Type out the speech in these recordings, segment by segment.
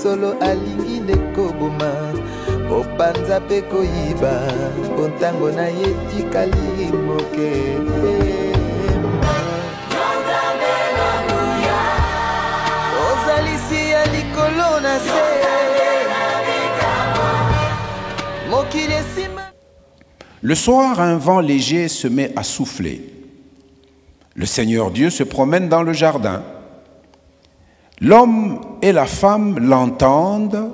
Solo alingi ndeko boma opanza pe koyiba pontango na yetikali moke ozalisi ya likolo na se mokili esima. Le soir, un vent léger se met à souffler. Le Seigneur Dieu se promène dans le jardin. L'homme et la femme l'entendent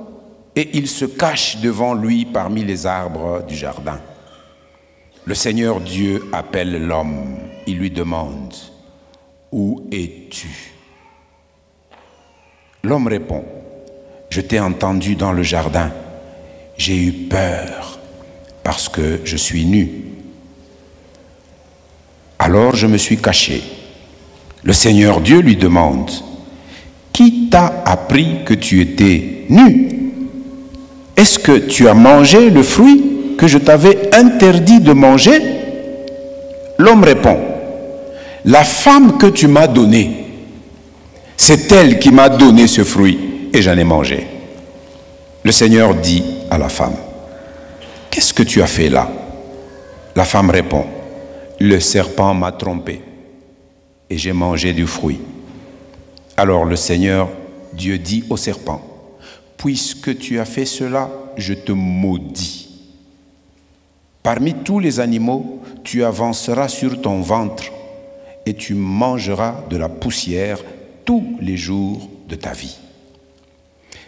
et ils se cachent devant lui parmi les arbres du jardin. Le Seigneur Dieu appelle l'homme. Il lui demande, « Où es-tu » L'homme répond, « Je t'ai entendu dans le jardin. J'ai eu peur parce que je suis nu. Alors je me suis caché. » Le Seigneur Dieu lui demande, « Qui t'a appris que tu étais nu? Est-ce que tu as mangé le fruit que je t'avais interdit de manger? » L'homme répond, « La femme que tu m'as donnée, c'est elle qui m'a donné ce fruit et j'en ai mangé. » Le Seigneur dit à la femme, « Qu'est-ce que tu as fait là? » La femme répond, « Le serpent m'a trompé et j'ai mangé du fruit. » Alors le Seigneur Dieu dit au serpent, « Puisque tu as fait cela, je te maudis. Parmi tous les animaux, tu avanceras sur ton ventre et tu mangeras de la poussière tous les jours de ta vie.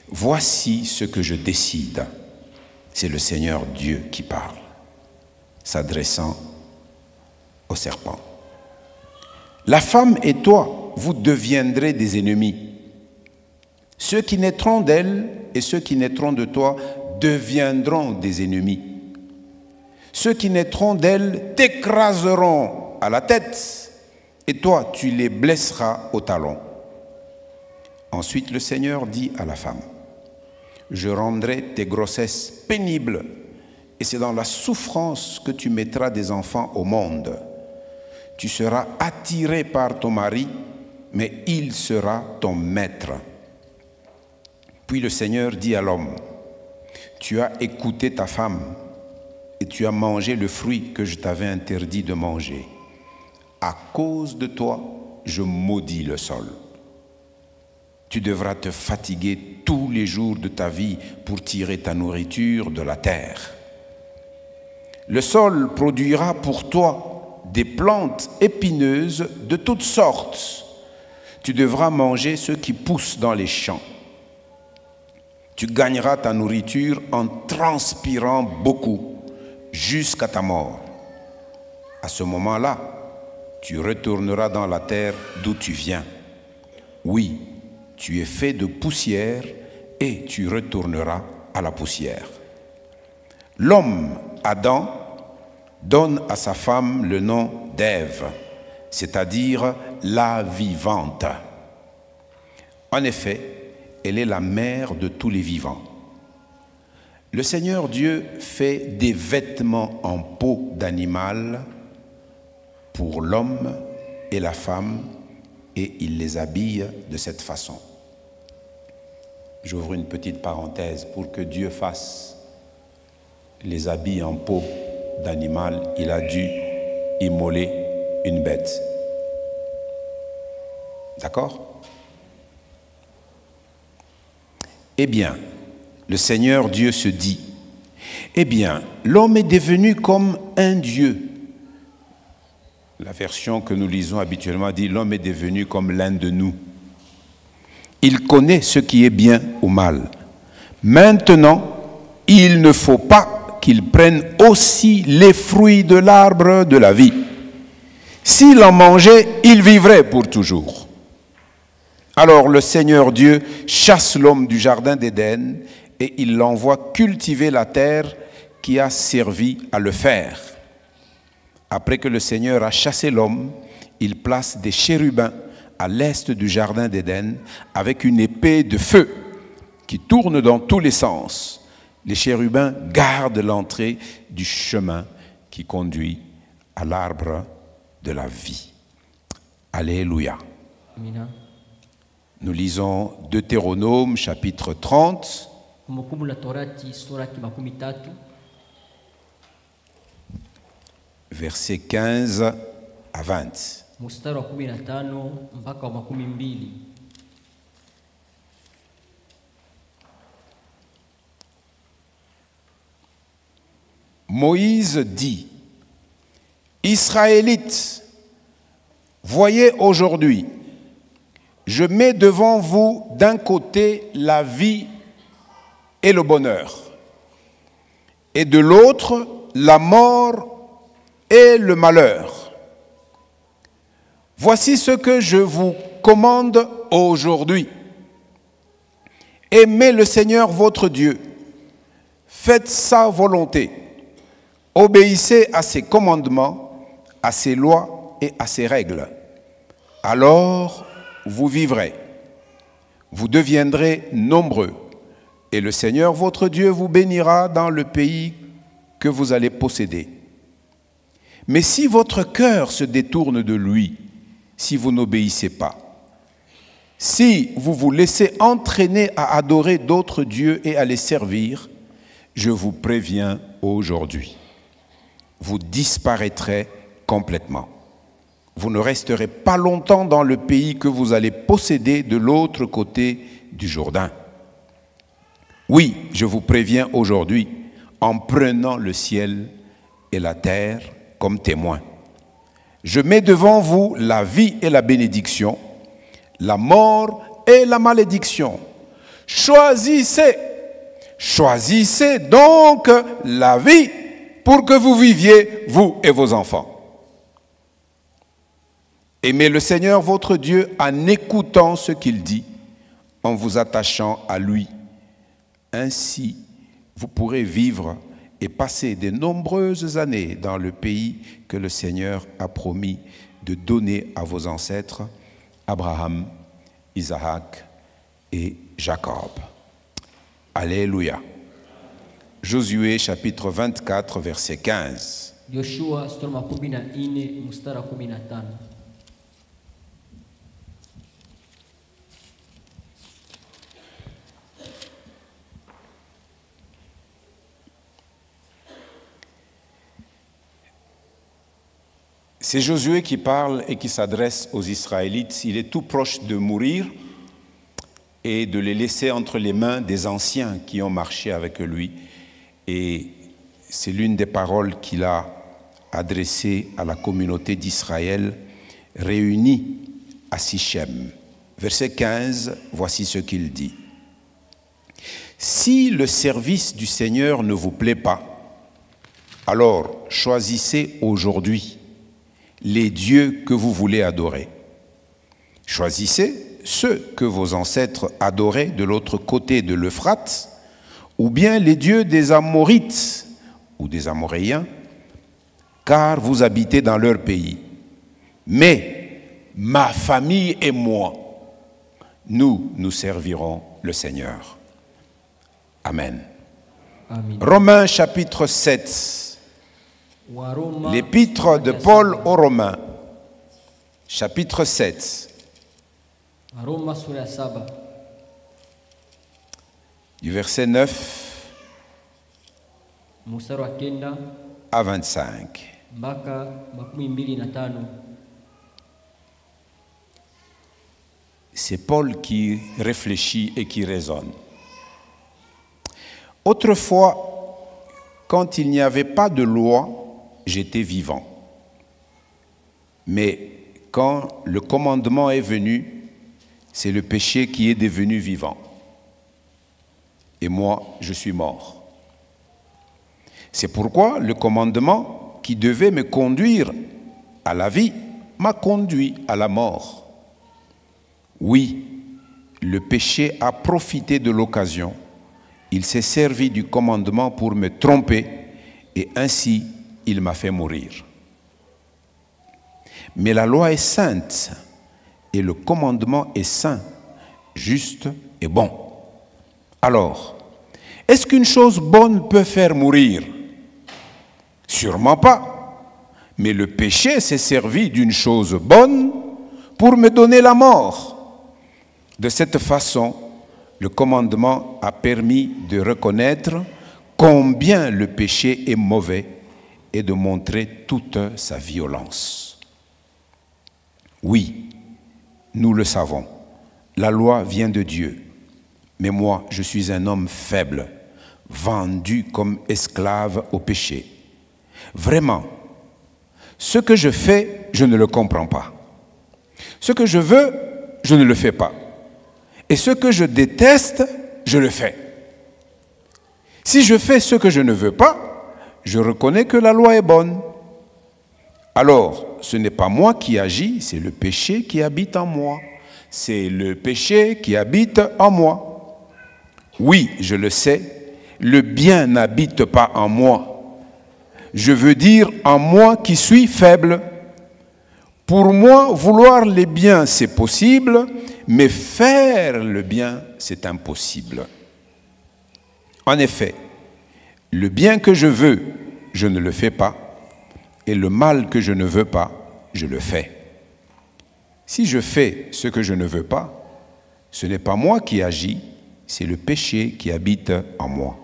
Voici ce que je décide. » C'est le Seigneur Dieu qui parle, s'adressant au serpent. « La femme et toi, vous deviendrez des ennemis. Ceux qui naîtront d'elle et ceux qui naîtront de toi deviendront des ennemis. Ceux qui naîtront d'elle t'écraseront à la tête et toi, tu les blesseras au talon. » Ensuite, le Seigneur dit à la femme, « Je rendrai tes grossesses pénibles et c'est dans la souffrance que tu mettras des enfants au monde. Tu seras attiré par ton mari, mais il sera ton maître. » Puis le Seigneur dit à l'homme, « Tu as écouté ta femme et tu as mangé le fruit que je t'avais interdit de manger. À cause de toi, je maudis le sol. Tu devras te fatiguer tous les jours de ta vie pour tirer ta nourriture de la terre. Le sol produira pour toi des plantes épineuses de toutes sortes. Tu devras manger ce qui pousse dans les champs. Tu gagneras ta nourriture en transpirant beaucoup jusqu'à ta mort. À ce moment-là, tu retourneras dans la terre d'où tu viens. Oui, tu es fait de poussière et tu retourneras à la poussière. » L'homme, Adam, donne à sa femme le nom d'Ève, c'est-à-dire la vivante. En effet, elle est la mère de tous les vivants. Le Seigneur Dieu fait des vêtements en peau d'animal pour l'homme et la femme et il les habille de cette façon. J'ouvre une petite parenthèse. Pour que Dieu fasse les habits en peau d'animal, il a dû immoler une bête. D'accord? Eh bien, le Seigneur Dieu se dit, eh bien, l'homme est devenu comme un Dieu. La version que nous lisons habituellement dit, l'homme est devenu comme l'un de nous. Il connaît ce qui est bien ou mal. Maintenant, il ne faut pas qu'il prenne aussi les fruits de l'arbre de la vie. S'il en mangeait, il vivrait pour toujours. Alors le Seigneur Dieu chasse l'homme du jardin d'Éden et il l'envoie cultiver la terre qui a servi à le faire. Après que le Seigneur a chassé l'homme, il place des chérubins à l'est du jardin d'Éden avec une épée de feu qui tourne dans tous les sens. Les chérubins gardent l'entrée du chemin qui conduit à l'arbre de la vie. Alléluia. Amina. Nous lisons Deutéronome chapitre 30, Kumbukumbu la Torati sura makumi tatu versets 15 à 20. mstari wa 15 mpaka wa 12. Moïse dit, Israélites, voyez aujourd'hui, je mets devant vous d'un côté la vie et le bonheur, et de l'autre la mort et le malheur. Voici ce que je vous commande aujourd'hui. Aimez le Seigneur votre Dieu, faites sa volonté, obéissez à ses commandements, à ses lois et à ses règles. Alors vous vivrez, vous deviendrez nombreux, et le Seigneur votre Dieu vous bénira dans le pays que vous allez posséder. Mais si votre cœur se détourne de lui, si vous n'obéissez pas, si vous vous laissez entraîner à adorer d'autres dieux et à les servir, je vous préviens aujourd'hui, vous disparaîtrez complètement. Vous ne resterez pas longtemps dans le pays que vous allez posséder de l'autre côté du Jourdain. Oui, je vous préviens aujourd'hui, en prenant le ciel et la terre comme témoins. Je mets devant vous la vie et la bénédiction, la mort et la malédiction. Choisissez, choisissez donc la vie pour que vous viviez, vous et vos enfants. Aimez le Seigneur votre Dieu en écoutant ce qu'il dit, en vous attachant à lui. Ainsi, vous pourrez vivre et passer de nombreuses années dans le pays que le Seigneur a promis de donner à vos ancêtres, Abraham, Isaac et Jacob. Alléluia. Josué chapitre 24, verset 15. Yoshua sura 14 mstari wa 15. C'est Josué qui parle et qui s'adresse aux Israélites. Il est tout proche de mourir et de les laisser entre les mains des anciens qui ont marché avec lui. Et c'est l'une des paroles qu'il a adressées à la communauté d'Israël réunie à Sichem. Verset 15, voici ce qu'il dit. Si le service du Seigneur ne vous plaît pas, alors choisissez aujourd'hui les dieux que vous voulez adorer. Choisissez ceux que vos ancêtres adoraient de l'autre côté de l'Euphrate, ou bien les dieux des Amorites ou des Amoréens, car vous habitez dans leur pays. Mais ma famille et moi, nous servirons le Seigneur. Amen. Amen. Romains chapitre 7. L'épître de Paul aux Romains, chapitre 7, Roma sura 7 du verset 9 mstari wa 9 à 25. mpaka 25. C'est Paul qui réfléchit et qui raisonne. Autrefois, quand il n'y avait pas de loi, j'étais vivant. Mais quand le commandement est venu, c'est le péché qui est devenu vivant. Et moi, je suis mort. C'est pourquoi le commandement qui devait me conduire à la vie m'a conduit à la mort. Oui, le péché a profité de l'occasion. Il s'est servi du commandement pour me tromper et ainsi il m'a fait mourir. Mais la loi est sainte et le commandement est saint, juste et bon. Alors, est-ce qu'une chose bonne peut faire mourir? Sûrement pas. Mais le péché s'est servi d'une chose bonne pour me donner la mort. De cette façon, le commandement a permis de reconnaître combien le péché est mauvais et de montrer toute sa violence. Oui, nous le savons, la loi vient de Dieu, mais moi je suis un homme faible, vendu comme esclave au péché. Vraiment, ce que je fais, je ne le comprends pas. Ce que je veux, je ne le fais pas. Et ce que je déteste, je le fais. Si je fais ce que je ne veux pas, je reconnais que la loi est bonne. Alors, ce n'est pas moi qui agis, c'est le péché qui habite en moi. C'est le péché qui habite en moi. Oui, je le sais, le bien n'habite pas en moi. Je veux dire en moi qui suis faible. Pour moi, vouloir les biens, c'est possible, mais faire le bien, c'est impossible. En effet, le bien que je veux, je ne le fais pas, et le mal que je ne veux pas, je le fais. Si je fais ce que je ne veux pas, ce n'est pas moi qui agis, c'est le péché qui habite en moi.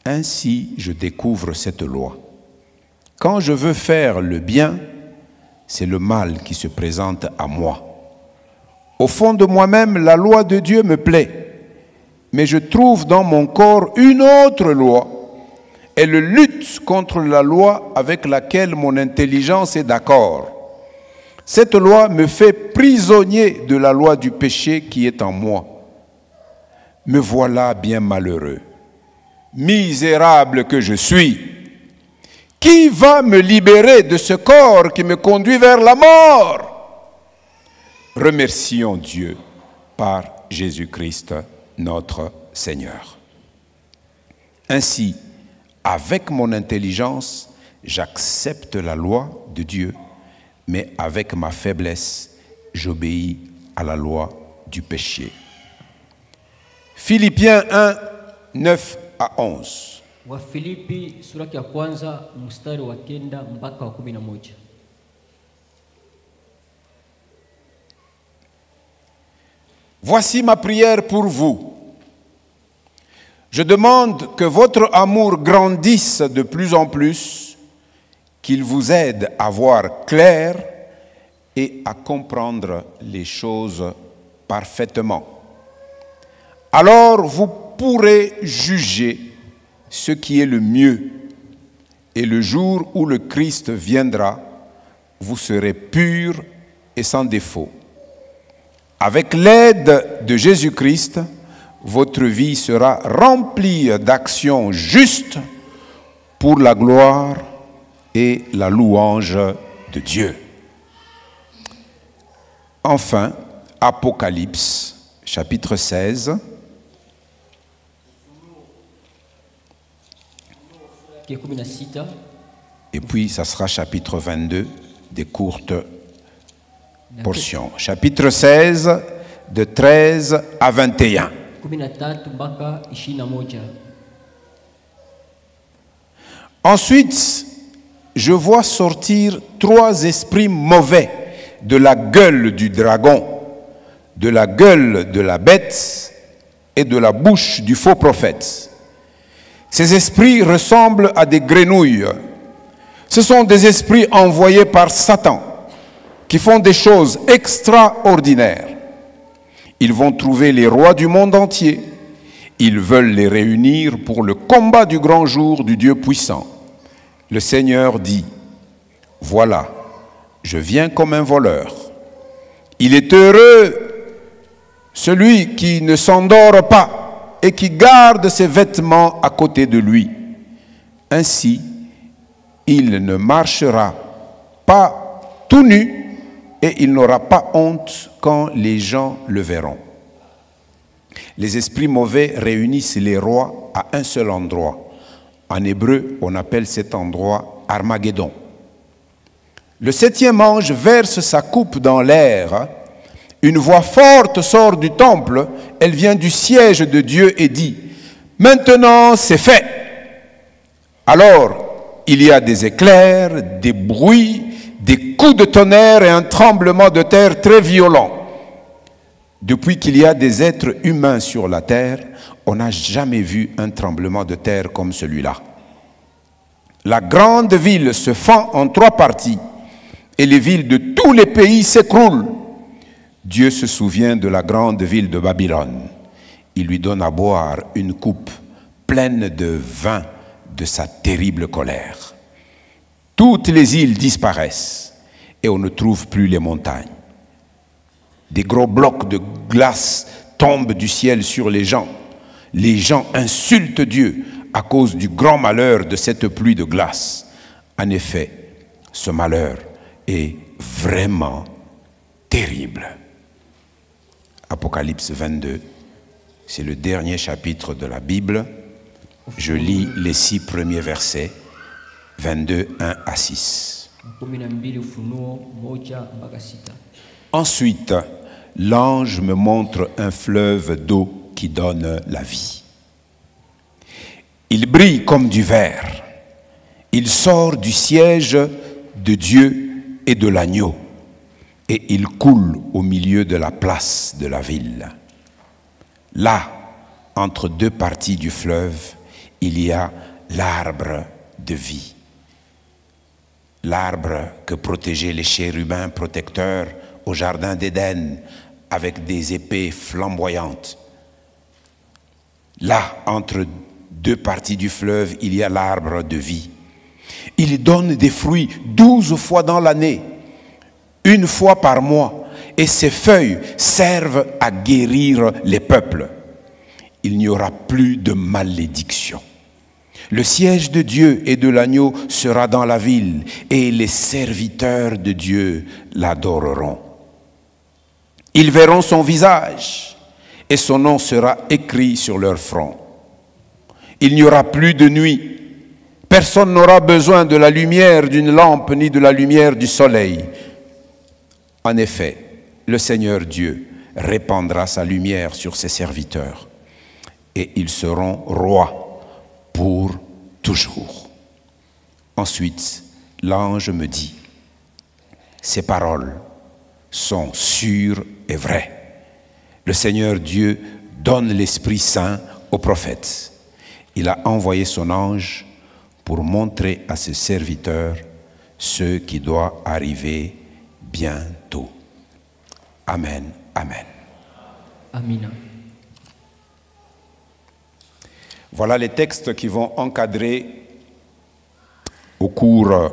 Ainsi, je découvre cette loi. Quand je veux faire le bien, c'est le mal qui se présente à moi. Au fond de moi-même, la loi de Dieu me plaît, mais je trouve dans mon corps une autre loi. Elle lutte contre la loi avec laquelle mon intelligence est d'accord. Cette loi me fait prisonnier de la loi du péché qui est en moi. Me voilà bien malheureux. Misérable que je suis. Qui va me libérer de ce corps qui me conduit vers la mort? Remercions Dieu par Jésus-Christ, notre Seigneur. Ainsi, avec mon intelligence, j'accepte la loi de Dieu, mais avec ma faiblesse, j'obéis à la loi du péché. Philippiens 1, 9 à 11. Wafilipi sura ya kwanza mstari wa 9 mpaka wa 11. Voici ma prière pour vous. Je demande que votre amour grandisse de plus en plus, qu'il vous aide à voir clair et à comprendre les choses parfaitement. Alors vous pourrez juger ce qui est le mieux, et le jour où le Christ viendra, vous serez purs et sans défaut. Avec l'aide de Jésus-Christ, votre vie sera remplie d'actions justes pour la gloire et la louange de Dieu. Enfin, Apocalypse, chapitre 16. Et puis, ça sera chapitre 22, des courtes portions. Chapitre 16, de 13 à 21. Ensuite, je vois sortir 3 esprits mauvais de la gueule du dragon, de la gueule de la bête et de la bouche du faux prophète. Ces esprits ressemblent à des grenouilles. Ce sont des esprits envoyés par Satan qui font des choses extraordinaires. Ils vont trouver les rois du monde entier. Ils veulent les réunir pour le combat du grand jour du Dieu puissant. Le Seigneur dit, « Voilà, je viens comme un voleur. Il est heureux celui qui ne s'endort pas et qui garde ses vêtements à côté de lui. Ainsi, il ne marchera pas tout nu et il n'aura pas honte quand les gens le verront. » Les esprits mauvais réunissent les rois à un seul endroit, En hébreu, on appelle cet endroit Armageddon. Le 7e ange verse sa coupe dans l'air. Une voix forte sort du temple. Elle vient du siège de Dieu et dit « Maintenant, c'est fait !» Alors, il y a des éclairs, des bruits, des coups de tonnerre et un tremblement de terre très violent. Depuis qu'il y a des êtres humains sur la terre, on n'a jamais vu un tremblement de terre comme celui-là. La grande ville se fend en 3 parties et les villes de tous les pays s'écroulent. Dieu se souvient de la grande ville de Babylone. Il lui donne à boire une coupe pleine de vin de sa terrible colère. Toutes les îles disparaissent et on ne trouve plus les montagnes. Des gros blocs de glace tombent du ciel sur les gens. Les gens insultent Dieu à cause du grand malheur de cette pluie de glace. En effet, ce malheur est vraiment terrible. Apocalypse 22, c'est le dernier chapitre de la Bible. Je lis les 6 premiers versets, 22, 1 à 6. Ensuite, l'ange me montre un fleuve d'eau qui donne la vie. Il brille comme du verre. Il sort du siège de Dieu et de l'agneau. Et il coule au milieu de la place de la ville. Là, entre 2 parties du fleuve, il y a l'arbre de vie. L'arbre que protégeaient les chérubins protecteurs au jardin d'Éden avec des épées flamboyantes. Là, entre 2 parties du fleuve, il y a l'arbre de vie. Il donne des fruits 12 fois dans l'année, 1 fois par mois, et ses feuilles servent à guérir les peuples. Il n'y aura plus de malédiction. Le siège de Dieu et de l'agneau sera dans la ville, et les serviteurs de Dieu l'adoreront. Ils verront son visage, et son nom sera écrit sur leur front. Il n'y aura plus de nuit. Personne n'aura besoin de la lumière d'une lampe ni de la lumière du soleil. En effet, le Seigneur Dieu répandra sa lumière sur ses serviteurs et ils seront rois pour toujours. Ensuite, l'ange me dit, ces paroles sont sûres et vraies. Le Seigneur Dieu donne l'Esprit Saint aux prophètes. Il a envoyé son ange pour montrer à ses serviteurs ce qui doit arriver bientôt. Amen. Amen. Amina. Voilà les textes qui vont encadrer au cours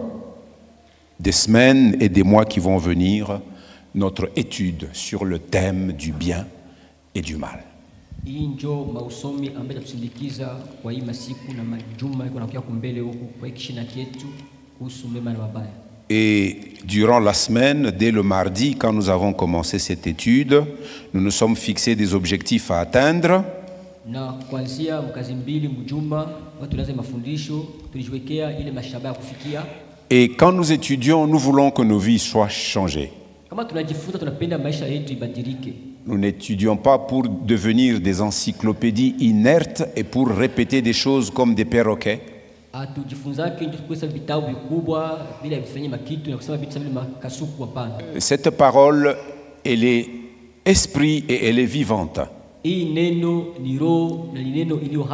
des semaines et des mois qui vont venir notre étude sur le thème du bien et du mal. Hii njo mausomi ambayo tusindikiza kwa hii masiku na majuma iko nakuja kumbele huku kwa kishina kietu kuhusu mema na mabaya. Et durant la semaine, dès le mardi, quand nous avons commencé cette étude, nous nous sommes fixés des objectifs à atteindre. Na kuanzia mkazi mbili mjuma watu tunaanza mafundisho tulijiwekea ile mashaba ya kufikia. Et quand nous étudions, nous voulons que nos vies soient changées. Kama tunajifunza tunapenda maisha yetu ibadilike. Nous n'étudions pas pour devenir des encyclopédies inertes et pour répéter des choses comme des perroquets. Cette parole, elle est esprit et elle est vivante.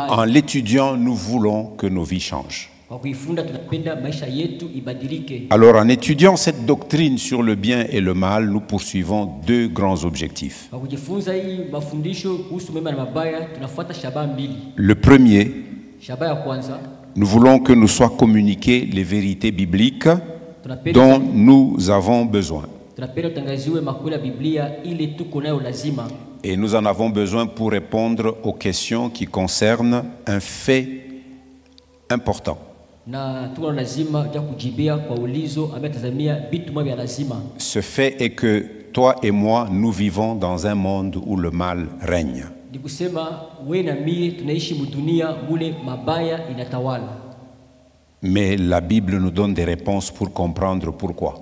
En l'étudiant, nous voulons que nos vies changent. Alors, en étudiant cette doctrine sur le bien et le mal, nous poursuivons 2 grands objectifs. Le premier, nous voulons que nous soient communiquées les vérités bibliques dont nous avons besoin. Et nous en avons besoin pour répondre aux questions qui concernent un fait important. Ce fait est que toi et moi, nous vivons dans un monde où le mal règne. Mais la Bible nous donne des réponses pour comprendre pourquoi.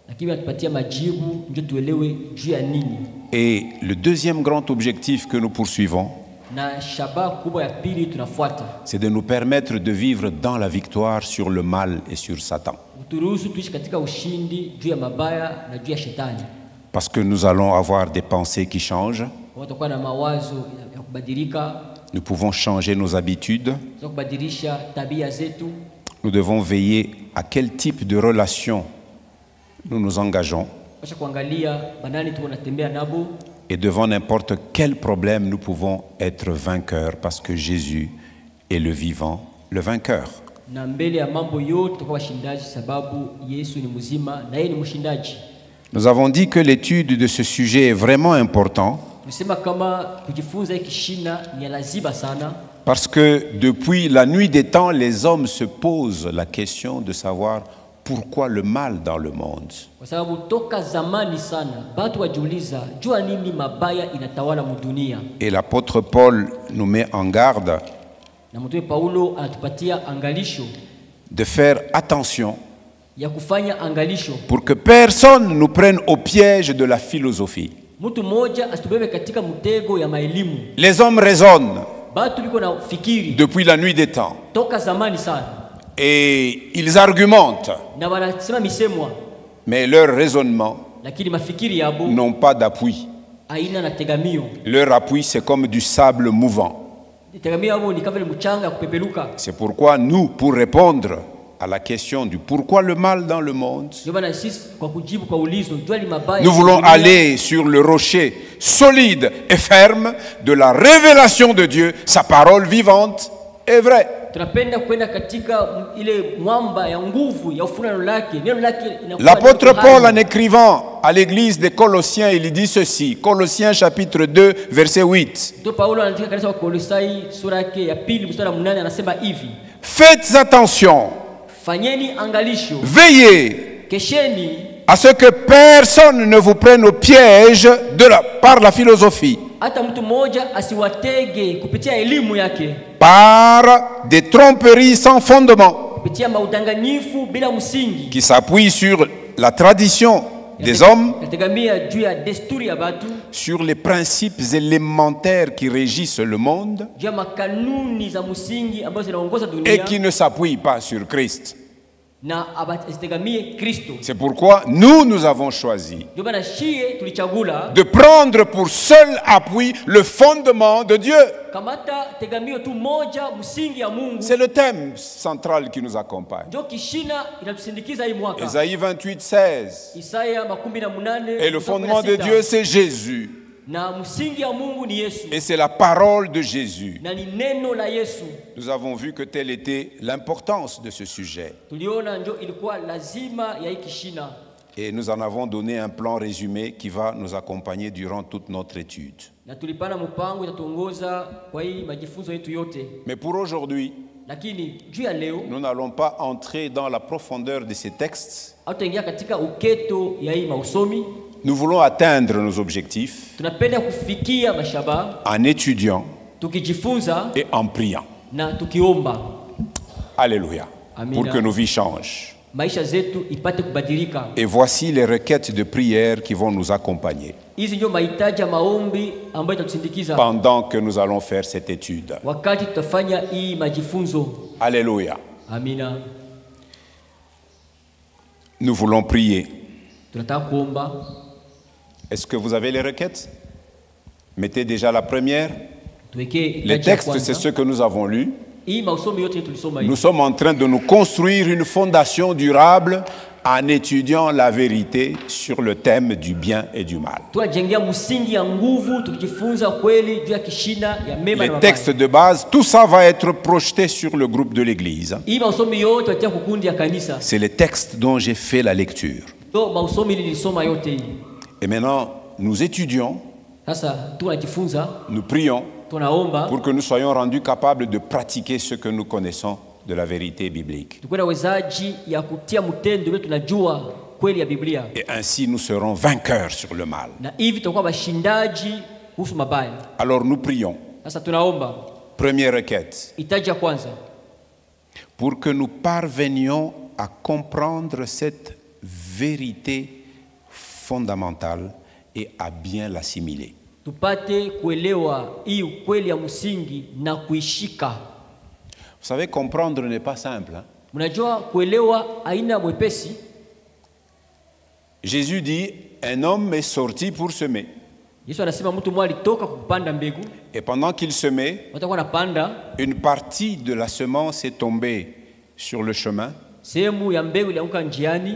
lakini atupatia majibu ndio tuelewe juu ya nini. Et le deuxième grand objectif que nous poursuivons, Na shabaha kubwa ya pili tunafuata, c'est de nous permettre de vivre dans la victoire sur le mal et sur Satan. uturuhusu tuishi katika ushindi juu ya mabaya na juu ya shetani. Parce que nous allons avoir des pensées qui changent, Kwa tutakuwa na mawazo ya kubadilika, nous pouvons changer nos habitudes, za kubadilisha tabia zetu. nous devons veiller à quel type de relation nous nous engageons Pasha kuangalia banani tuko natembea nabo, et devant n'importe quel problème nous pouvons être vainqueurs parce que Jésus est le vivant, le vainqueur. na mbele ya mambo yote tutakuwa washindaji sababu Yesu ni mzima na yeye ni mshindaji. Nous avons dit que l'étude de ce sujet est vraiment important Tulisema kama kujifunza hiki shina ni ya lazima sana, parce que depuis la nuit des temps, les hommes se posent la question de savoir pourquoi le mal dans le monde. kwa sababu toka zamani sana watu wajiuliza jua nini mabaya inatawala mudunia. Et l'apôtre Paul nous met en garde Na mtume Paulo anatupatia angalisho de faire attention ya kufanya angalisho, pour que personne nous prenne au piège de la philosophie. mtu mmoja asitubebe katika mtego ya maelimu. Les hommes raisonnent Batu biko na fikiri depuis la nuit des temps toka zamani sana et ils argumentent, na wanasema misemwa, mais leur raisonnement lakini mafikiri yabo n'ont pas d'appui. haina na tegamio. Leur appui, c'est comme du sable mouvant. Tegamio yabo ni kama vile mchanga ya kupepeluka. C'est pourquoi nous, pour répondre à la question du pourquoi le mal dans le monde, Ndio maana sisi kwa kujibu kwa ulizo jua ni mabaya, nous voulons aller sur le rocher solide et ferme de la révélation de Dieu, sa parole vivante et vraie. tunapenda kwenda katika ile mwamba ya nguvu ya ufunuo lake, neno lake inakuwa. L'apôtre Paul, en écrivant à l'église des Colossiens, il dit ceci, Colossiens chapitre 2, verset 8. Ndio Paulo anaandika kanisa wa Kolosai sura yake ya 2 mstari wa 8 anasema hivi: Faites attention, fanyeni angalisho, veillez kesheni à ce que personne ne vous prenne au piège par la philosophie, hata mtu mmoja asiwatege kupitia elimu yake, par des tromperies sans fondement, kupitia maudanganyifu bila msingi, qui s'appuient sur la tradition des hommes, yategamia juu ya desturi ya watu, sur les principes élémentaires qui régissent le monde juu ya makanuni za msingi ambazo zinaongoza et dunia qui ne s'appuient pas sur Christ. na abazitegamie Kristo. C'est pourquoi nous avons choisi Ndio maana shie tulichagula de prendre pour seul appui le fondement de Dieu. kamata tegamio tu moja, msingi ya Mungu. C'est le thème central qui nous accompagne. Ndio kishina inatusindikiza hii mwaka. Ésaïe 28, 16. Isaya 18. Et le fondement de Dieu, c'est Jésus. Na msingi ya Mungu ni Yesu. Et c'est la parole de Jésus. Na ni neno la Yesu. Nous avons vu que telle était l'importance de ce sujet. Tuliona ndio ilikuwa lazima ya hii kishina. Et nous en avons donné un plan résumé qui va nous accompagner durant toute notre étude. Na tulipana mpango itatuongoza kwa hii majifunzo yetu yote. Mais pour aujourd'hui, Lakini juu ya leo nous n'allons pas entrer dans la profondeur de ces textes. hatutaingia katika uketo ya hii mausomi. Nous voulons atteindre nos objectifs Tunapenda kufikia mashaba en étudiant tukijifunza et en priant. na tukiomba. Alléluia. Amina. Pour que nos vies changent. Maisha zetu ipate kubadilika. Et voici les requêtes de prière qui vont nous accompagner Hizi ndio mahitaji ya maombi ambayo itatusindikiza pendant que nous allons faire cette étude. wakati tutafanya hii majifunzo. Alléluia. Amina. Nous voulons prier. Tunataka kuomba. Est-ce que vous avez les requêtes? Mettez déjà la première. Tuweke Les textes, c'est ceux que nous avons lus. hii mausomi yote tulisoma hii. Nous sommes en train de nous construire une fondation durable en étudiant la vérité sur le thème du bien et du mal. Tunajengea msingi ya nguvu tukijifunza kweli juu ya kishina ya mema Les na textes mabaya. de base, tout ça va être projeté sur le groupe de l'Église. Hii mausomi yote tunatia kukundi ya kanisa. C'est les textes dont j'ai fait la lecture. Ndio mausomi nilisoma yote hii. Et maintenant, nous étudions, Sasa tunajifunza, nous prions tunaomba pour que nous soyons rendus capables de pratiquer ce que nous connaissons de la vérité biblique. tukuwe na wezaji ya kutia mtendo wetu tunajua kweli ya Biblia. Et ainsi, nous serons vainqueurs sur le mal. Na hivi tutakuwa washindaji kuhusu mabaya. Alors, nous prions. Sasa tunaomba. Première requête. Hitaji ya kwanza. pour que nous parvenions à comprendre cette vérité fondamentale et à bien l'assimiler. tupate kuelewa hii ukweli ya msingi na kuishika. Vous savez, comprendre n'est pas simple. Hein? Mnajua kuelewa haina mwepesi. Jésus dit, un homme est sorti pour semer. Yesu anasema mtu mmoja alitoka kupanda mbegu. Et pendant qu'il semait, Watakuwa napanda, une partie de la semence est tombée sur le chemin. sehemu ya mbegu ilianguka njiani,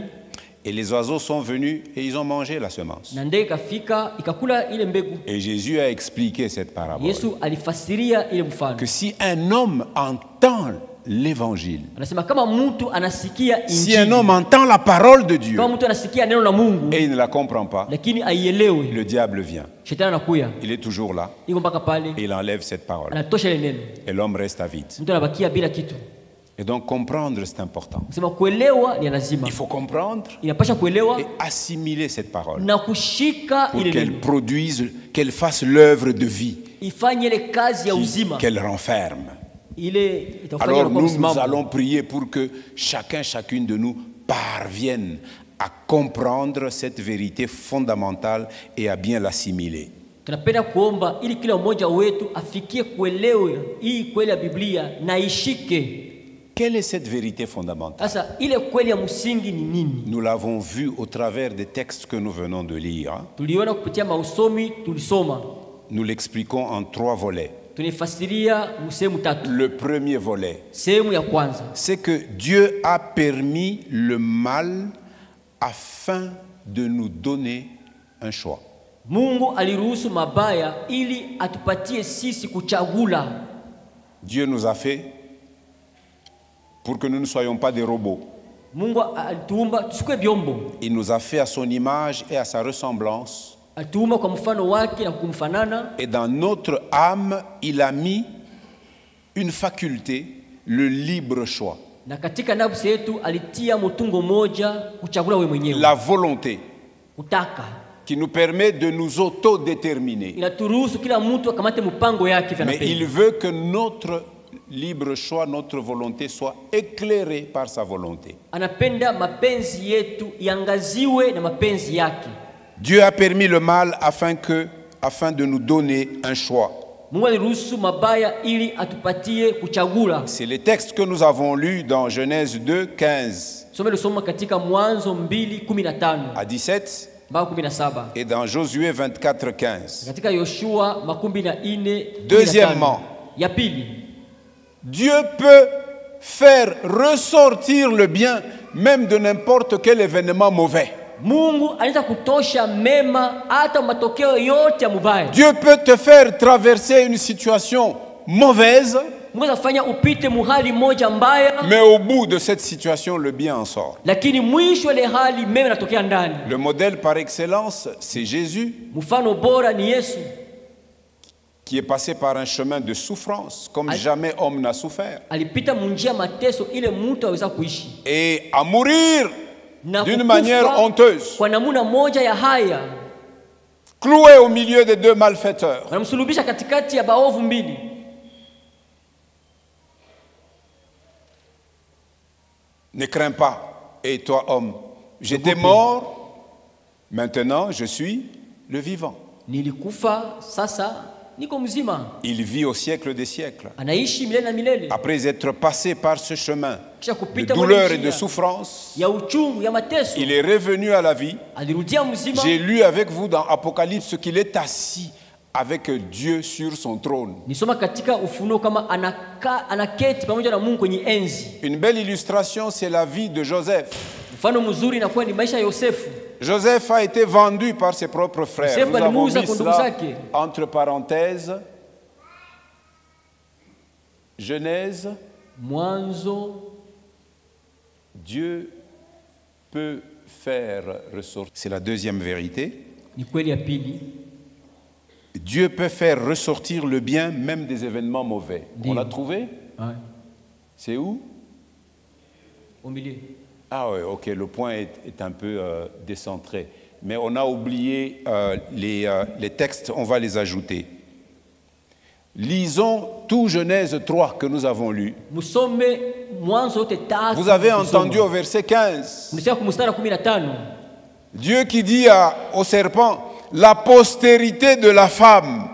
Et les oiseaux sont venus et ils ont mangé la semence. na ndege ikafika ikakula ile mbegu. Et Jésus a expliqué cette parabole. Yesu alifasiria ile mfano. Que si un homme entend l'évangile, Anasema kama mtu anasikia si un injili, homme entend la parole de Dieu kama mtu anasikia neno la Mungu et il ne la comprend pas, lakini aielewe, le diable vient. shetani anakuya, Il est toujours là iko mpaka pale, et il enlève cette parole. anatosha ile neno, Et l'homme reste à vide. mtu anabakia bila kitu. Et donc comprendre, c'est important. Anasema kuelewa ni lazima, Il faut comprendre inapasha kuelewa et assimiler cette parole na kushika pour ile qu'elle neno, produise, qu'elle fasse l'œuvre de vie ifanye ile kazi ya uzima, qu'elle renferme. ile itafanya Alors kwa nous msimamo. allons prier pour que chacune de nous parvienne à comprendre cette vérité fondamentale et à bien l'assimiler. Tunapenda kuomba ili kila mmoja wetu afikie kuelewa hii kweli ya Biblia na ishike. Quelle est cette vérité fondamentale? Sasa ile kweli ya msingi ni nini? Nous l'avons vu au travers des textes que nous venons de lire. Tuliona kupitia mausomi tulisoma. Nous l'expliquons en 3 volets. Tunifasiria sehemu tatu. Le premier volet, Sehemu ya kwanza, c'est que Dieu a permis le mal afin de nous donner un choix. Mungu aliruhusu mabaya ili atupatie sisi kuchagula. Dieu nous a fait pour que nous ne soyons pas des robots. Mungu alituumba tusikue vyombo. Il nous a fait à son image et à sa ressemblance. Alituumba kwa mfano wake na kumfanana. Et dans notre âme, il a mis une faculté, le libre choix. Na katika nafsi yetu alitia mtungo moja kuchagula wewe mwenyewe. La volonté Kutaka. qui nous permet de nous autodéterminer. Inaturuhusu kila mtu akamate mpango yake vile Mais anapenda. il veut que notre libre choix, notre volonté soit éclairée par sa volonté. Anapenda mapenzi yetu iangaziwe na mapenzi yake. Dieu a permis le mal afin de nous donner un choix. Mungu aliruhusu mabaya ili atupatie kuchagula. C'est les textes que nous avons lus dans Genèse 2, 15 Tusome katika Mwanzo 2:15 à 17 mpaka 17. et dans Josué 24, 15. Katika Yoshua 14:15. Deuxièmement, ya pili, Dieu peut faire ressortir le bien même de n'importe quel événement mauvais. Mungu anaweza kutosha mema hata matokeo yote ya mubaya. Dieu peut te faire traverser une situation mauvaise, Mungu anafanya upite muhali moja mbaya, mais au bout de cette situation, le bien en sort. lakini mwisho ile hali mema inatokea ndani. Le modèle par excellence, c'est Jésus, Mfano bora ni Yesu, qui est passé par un chemin de souffrance, comme jamais homme n'a souffert, alipita munjia mateso ile mtu aweza kuishi et à mourir na d'une kukufa manière honteuse, kwa namuna moja ya haya. cloué au milieu des 2 malfaiteurs. Wanamsulubisha katikati ya baovu mbili. Ne crains pas, et toi homme, j'étais mort, maintenant je suis le vivant. Nilikufa, sasa niko mzima. Il vit au siècle des siècles. Anaishi milele na milele. Après être passé par ce chemin Kisha de kupita douleur mwenye et de njia souffrance, ya uchungu ya mateso, il est revenu à la vie. alirudia mzima. J'ai lu avec vous dans Apocalypse qu'il est assis avec Dieu sur son trône. Nisoma katika Ufunuo kama anaketi pamoja na Mungu kwenye enzi. Une belle illustration, c'est la vie de Joseph. Mfano mzuri inakuwa ni maisha ya Yosefu. Joseph a été vendu par ses propres frères. Joseph Nous avons alimuuza mis kwa ndugu cela zake. entre parenthèses. Genèse, Mwanzo, Dieu peut faire ressortir. C'est la deuxième vérité. ni kweli ya pili. Dieu peut faire ressortir le bien même des événements mauvais. On l'a trouvé? Ouais. C'est où? Au milieu. Ah oui, ok, le point est un peu décentré. Mais on a oublié les textes, on va les ajouter. Lisons tout Genèse 3 que nous avons lu. Musome Mwanzo yote tatu. Vous avez entendu au verset 15. Mlisikia kumstari 15. Dieu qui dit au serpent, la postérité de la femme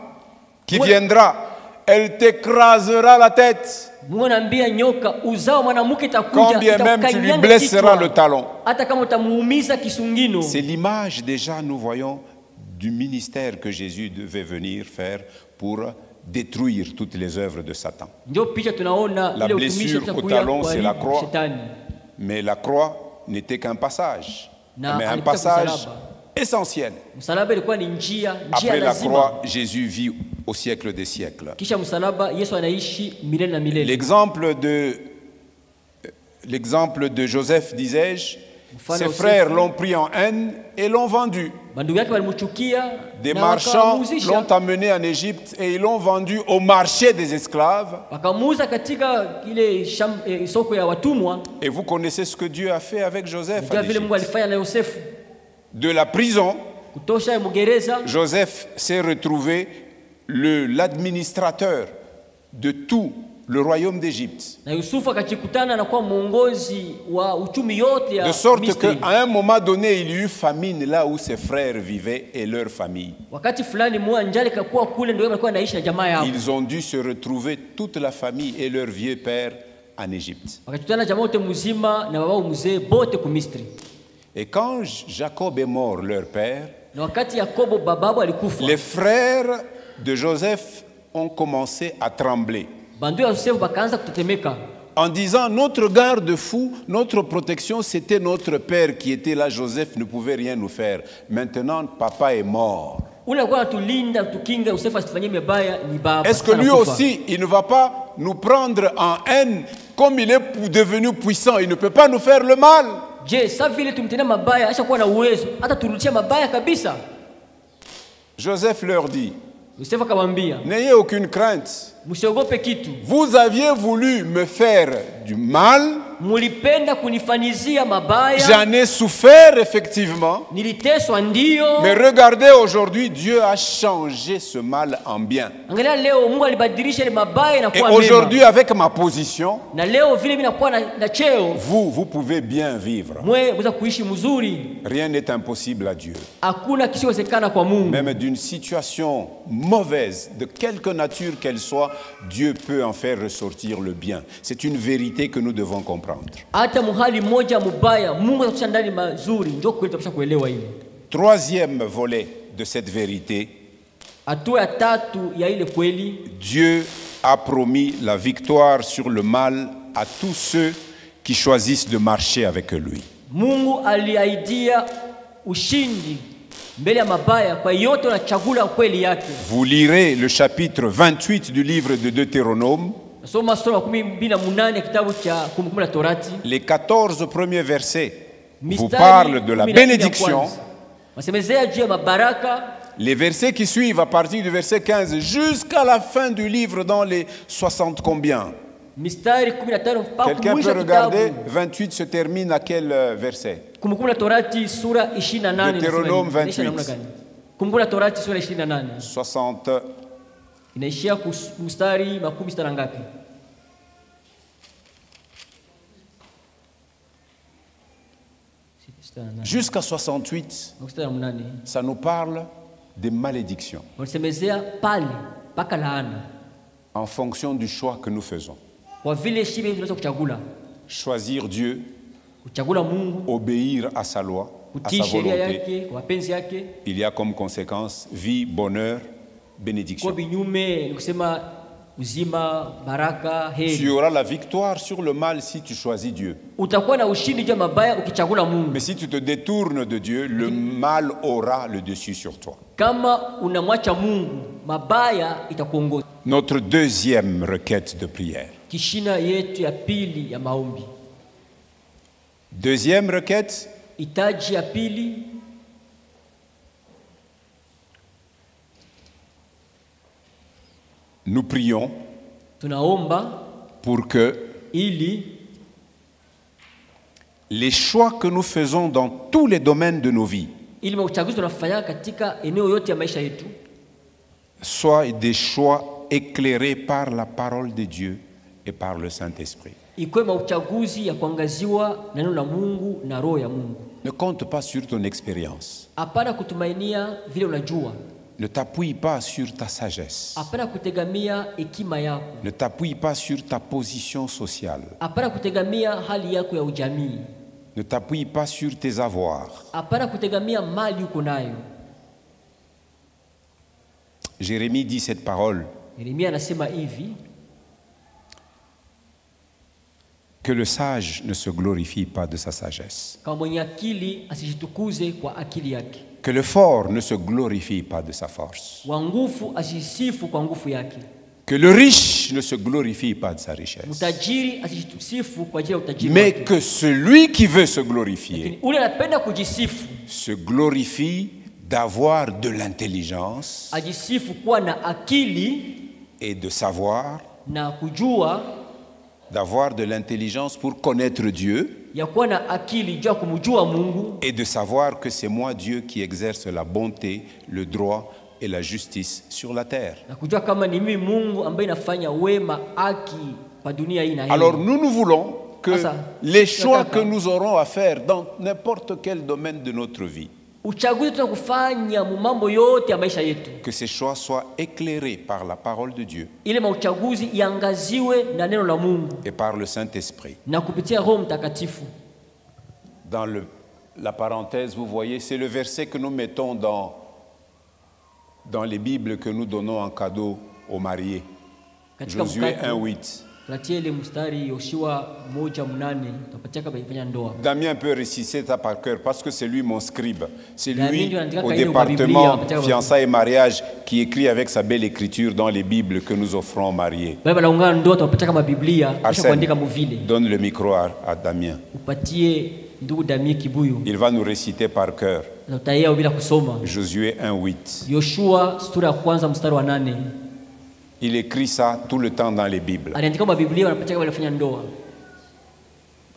qui viendra, elle t'écrasera la tête. Combien même tu lui blesseras le talon. C'est l'image déjà, nous voyons, du ministère que Jésus devait venir faire pour détruire toutes les œuvres de Satan. La blessure au talon, c'est la croix. Mais la croix n'était qu'un passage. Mais un passage essentiel. Après la croix, Jésus vit au siècle des siècles. L'exemple de Joseph, disais-je, ses frères l'ont pris en haine et l'ont vendu. Des marchands l'ont amené en Égypte et ils l'ont vendu au marché des esclaves. Et vous connaissez ce que Dieu a fait avec Joseph en Égypte. De la prison, Joseph s'est retrouvé l'administrateur de tout le royaume d'Égypte. De sorte qu'à un moment donné, il y eut famine là où ses frères vivaient et leurs familles. Ils ont dû se retrouver, toute la famille et leur vieux père, en Égypte. Et quand Jacob est mort, leur père, les frères de Joseph ont commencé à trembler en disant, notre garde-fou, notre protection, c'était notre père qui était là. Joseph ne pouvait rien nous faire. Maintenant, papa est mort. Est-ce que lui aussi, il ne va pas nous prendre en haine comme il est devenu puissant? Il ne peut pas nous faire le mal. Joseph leur dit, n'ayez aucune crainte. Vous aviez voulu me faire du mal. J'en ai souffert effectivement. Mais regardez, aujourd'hui, Dieu a changé ce mal en bien. Et aujourd'hui, avec ma position, vous pouvez bien vivre. Rien n'est impossible à Dieu. Même d'une situation mauvaise, de quelque nature qu'elle soit, Dieu peut en faire ressortir le bien. C'est une vérité que nous devons comprendre. Troisième volet de cette vérité, Dieu a promis la victoire sur le mal à tous ceux qui choisissent de marcher avec lui. Vous lirez le chapitre 28 du livre de Deutéronome. Les 14 premiers versets vous parlent de la bénédiction. Les versets qui suivent à partir du verset 15 jusqu'à la fin du livre dans les 60 combien? Quelqu'un peut regarder, 28 se termine à quel verset? Deutéronome 28. 60. Inaishia mstari makumi sita na ngapi? Jusqu'à 68, ça nous parle des malédictions en fonction du choix que nous faisons. Choisir Dieu, obéir à sa loi, à sa volonté, il y a comme conséquence vie, bonheur, bénédiction. Tu auras la victoire sur le mal si tu choisis Dieu. Mais si tu te détournes de Dieu, le mal aura le dessus sur toi. Notre deuxième requête de prière. Deuxième requête. Nous prions pour que les choix que nous faisons dans tous les domaines de nos vies soient des choix éclairés par la parole de Dieu et par le Saint-Esprit. ikuwe mauchaguzi ya kuangaziwa na neno la Mungu na roho ya Mungu. Ne compte pas sur ton expérience. Hapana kutumainia vile unajua. Ne t'appuie pas sur ta sagesse. Hapana kutegamia hekima yako. Ne t'appuie pas sur ta position sociale. Hapana kutegamia hali yako ya ujamii. Ne t'appuie pas sur tes avoirs. Hapana kutegamia mali uko nayo. Jérémie dit cette parole. Yeremia anasema hivi, Que le sage ne se glorifie pas de sa sagesse. kama mwenye akili asijitukuze kwa akili yake. Que le fort ne se glorifie pas de sa force. Wa nguvu asisifu kwa nguvu yake. Que le riche ne se glorifie pas de sa richesse. Mtajiri asijisifu kwa ajili ya utajiri Mais wake. que celui qui veut se glorifier Lakini ule anapenda kujisifu, se glorifie d'avoir de l'intelligence ajisifu kuwa na akili et de savoir, na kujua, d'avoir de l'intelligence pour connaître Dieu ya kuwa na akili juu ya kumjua Mungu, et de savoir que c'est moi Dieu qui exerce la bonté, le droit et la justice sur la terre. na kujua kama ni mimi Mungu ambaye nafanya wema, haki kwa dunia hii na hii. Alors nous voulons que Ah, ça. les choix que nous aurons à faire dans n'importe quel domaine de notre vie, Uchaguzi tunakufanya mu mambo yote ya maisha yetu, que ces choix soient éclairés par la parole de Dieu ile mauchaguzi iangaziwe na neno la Mungu et par le Saint-Esprit. na kupitia Roho Mtakatifu. Dans la parenthèse, vous voyez, c'est le verset que nous mettons dans les Bibles que nous donnons en cadeau aux mariés. Katika Josué mkate 1:8. tunatia ile mstari Yoshua 1:8 tunapatia kama ifanya ndoa. Damien peut réciter ça par cœur parce que c'est lui mon scribe. C'est Damien lui ndio anaandika au kaile kwa Biblia, département anapatia fiançailles et mariage qui écrit avec sa belle écriture dans les Bibles que nous offrons aux mariés. Baba naungana ndoa tunapatia kama Biblia kisha Arsène, kuandika muvile. donne le micro à Damien. Upatie ndugu Damie Kibuyu. Il va nous réciter par cœur Na utaia bila kusoma. Josué 1:8. Yoshua sura ya kwanza mstari wa 8. Il écrit ça tout le temps dans les Bibles. Aliandika kama Biblia wanapatia kama ilifanya ndoa.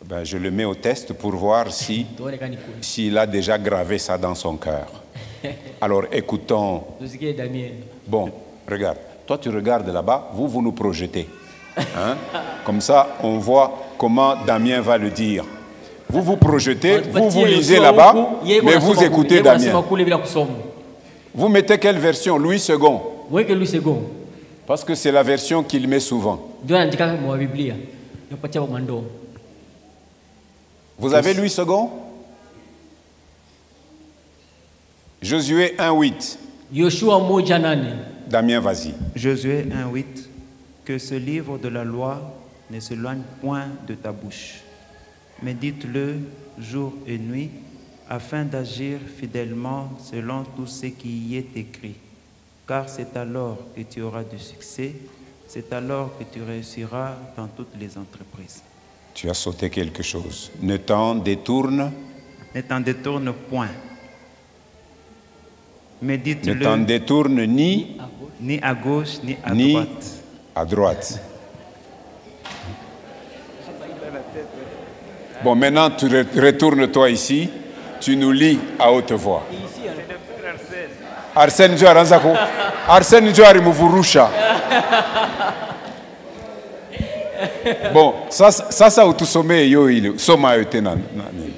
Ben, je le mets au test pour voir Tuone kani kweli. s'il a déjà gravé ça dans son cœur. Alors écoutons. Tusikie Damien. Bon, regarde. Toi, tu regardes là-bas, vous nous projetez. Hein? Comme ça, on voit comment Damien va le dire. Vous projetez, vous lisez là-bas, mais vous écoutez Damien. Vous mettez quelle version? Louis II. Weke Louis II. Parce que c'est la version qu'il met souvent. Ndio anaandika kama Biblia. Napatia kwa ndoa. Vous avez Louis II? Josué 1:8. Yoshua 1:8. Damien, vas-y. Josué 1:8. Que ce livre de la loi ne s'éloigne point de ta bouche. Médite-le jour et nuit, afin d'agir fidèlement selon tout ce qui y est écrit. Car c'est alors que tu auras du succès, c'est alors que tu réussiras dans toutes les entreprises. Tu as sauté quelque chose. Ne t'en détourne. Ne t'en détourne point. Ne Médite-le t'en détourne ni ni à gauche ni à ni droite. à droite. Bon, maintenant, tu retournes-toi ici. Tu nous lis à haute voix. Arsène Joa Ranzako. Arsène Joa Rimuvurusha. Bon, ça où tout sommet yo il soma yote.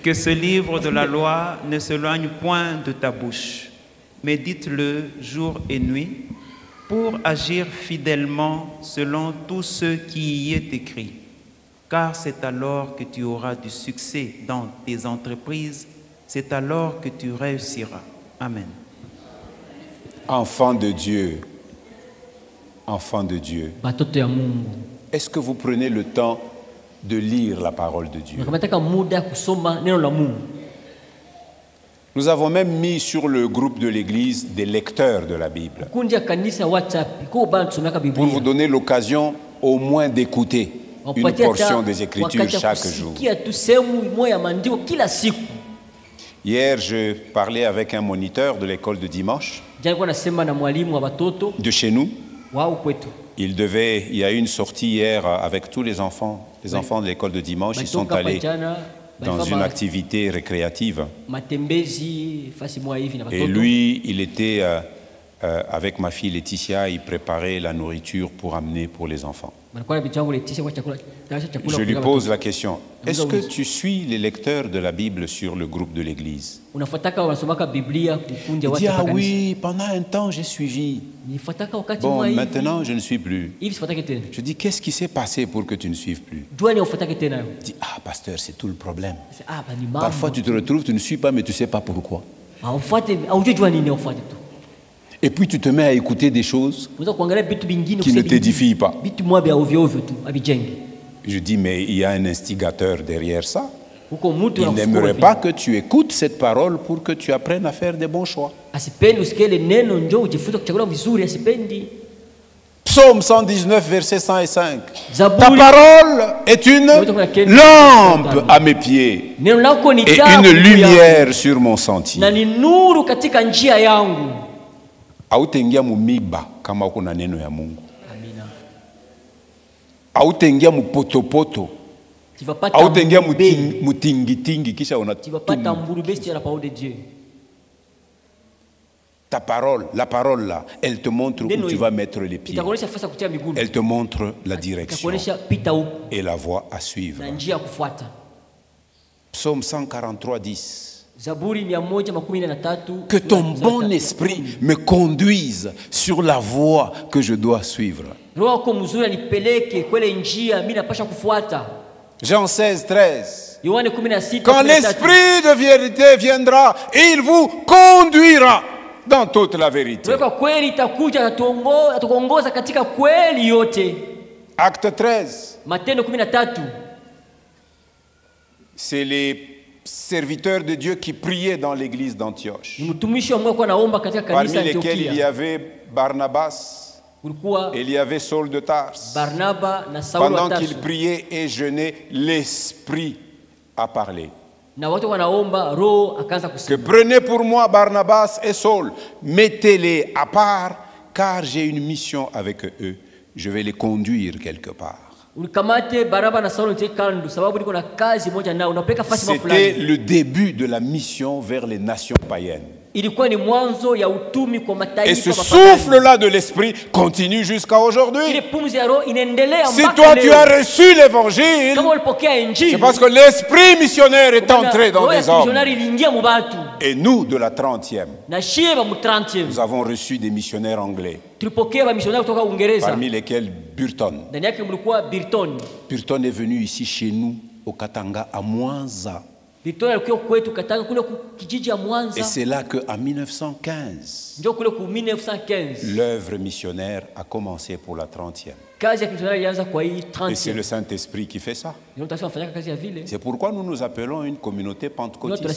Que ce livre de la loi ne s'éloigne point de ta bouche. Médite-le jour et nuit pour agir fidèlement selon tout ce qui y est écrit. Car c'est alors que tu auras du succès dans tes entreprises, c'est alors que tu réussiras. Amen. Enfant de Dieu, Batoto ya Mungu. est-ce que vous prenez le temps de lire la parole de Dieu? Nakamata muda kusoma neno la Mungu. Nous avons même mis sur le groupe de l'église des lecteurs de la Bible Kundi ya kanisa WhatsApp iko bana tusomeka pour vous Biblia. donner l'occasion au moins d'écouter une Wapatia portion hata des Écritures wakati ya chaque jour. kusikia tu sehemu moja ya maandiko kila siku. Hier, je parlais avec un moniteur de l'école de dimanche Jana nilikuwa nasema na mwalimu wa watoto de chez nous. wao kwetu. Il y a eu une sortie hier avec tous les enfants de l'école de dimanche. Ils sont Balitoka allés pajana, dans une activité récréative. matembezi fasi moja hivi na Et watoto. lui, il était avec ma fille Laetitia, ils préparaient la nourriture pour amener pour les enfants. Je lui pose la question, est-ce que tu suis les lecteurs de la Bible sur le groupe de l'église? Il dit, ah oui, pendant un temps j'ai suivi. Bon, maintenant je ne suis plus. Je dis, qu'est-ce qui s'est passé pour que tu ne suives plus? Il dit, ah pasteur, c'est tout le problème. Parfois tu te retrouves, tu ne suis pas, mais tu ne sais pas pourquoi. Et puis tu te mets à écouter des choses qui ne t'édifient pas. Je dis, mais il y a un instigateur derrière ça. Il n'aimerait pas que tu écoutes cette parole pour que tu apprennes à faire des bons choix. Psaume 119, versets 105. Ta parole est une lampe à mes pieds et une lumière sur mon sentier. Hautengia mumiba kama uko na neno ya Mungu. Amina. Hautengia mupotopoto. Hautengia mutingitingi kisha una. Tu vas pas t'embourber sur la parole de Dieu. Ta parole, la parole là, elle te montre où tu vas mettre les pieds. Elle te montre la direction et la voie à suivre. Psaume 143, 10. Que ton bon esprit me conduise sur la voie que je dois suivre. Jean 16, 13. Quand l'esprit de vérité viendra, il vous conduira dans toute la vérité. Acte 13. C'est les serviteurs de Dieu qui priaient dans l'église d'Antioche, parmi lesquels il y avait Barnabas et il y avait Saul de Tarse. Pendant qu'ils priaient et jeûnaient, l'Esprit a parlé. Que prenez pour moi Barnabas et Saul, mettez-les à part, car j'ai une mission avec eux. Je vais les conduire quelque part. C'était le début de la mission vers les nations païennes. Et ce souffle-là de l'esprit continue jusqu'à aujourd'hui. Si toi tu as reçu l'évangile, c'est parce que l'esprit missionnaire est entré dans des hommes. Et nous, de la 30e, nous avons reçu des missionnaires anglais, parmi lesquels Burton. Burton est venu ici chez nous, au Katanga, à Mwanza. Et c'est là qu'en 1915, l'œuvre missionnaire a commencé pour la 30e. Et c'est le Saint-Esprit qui fait ça. C'est pourquoi nous nous appelons une communauté pentecôtiste.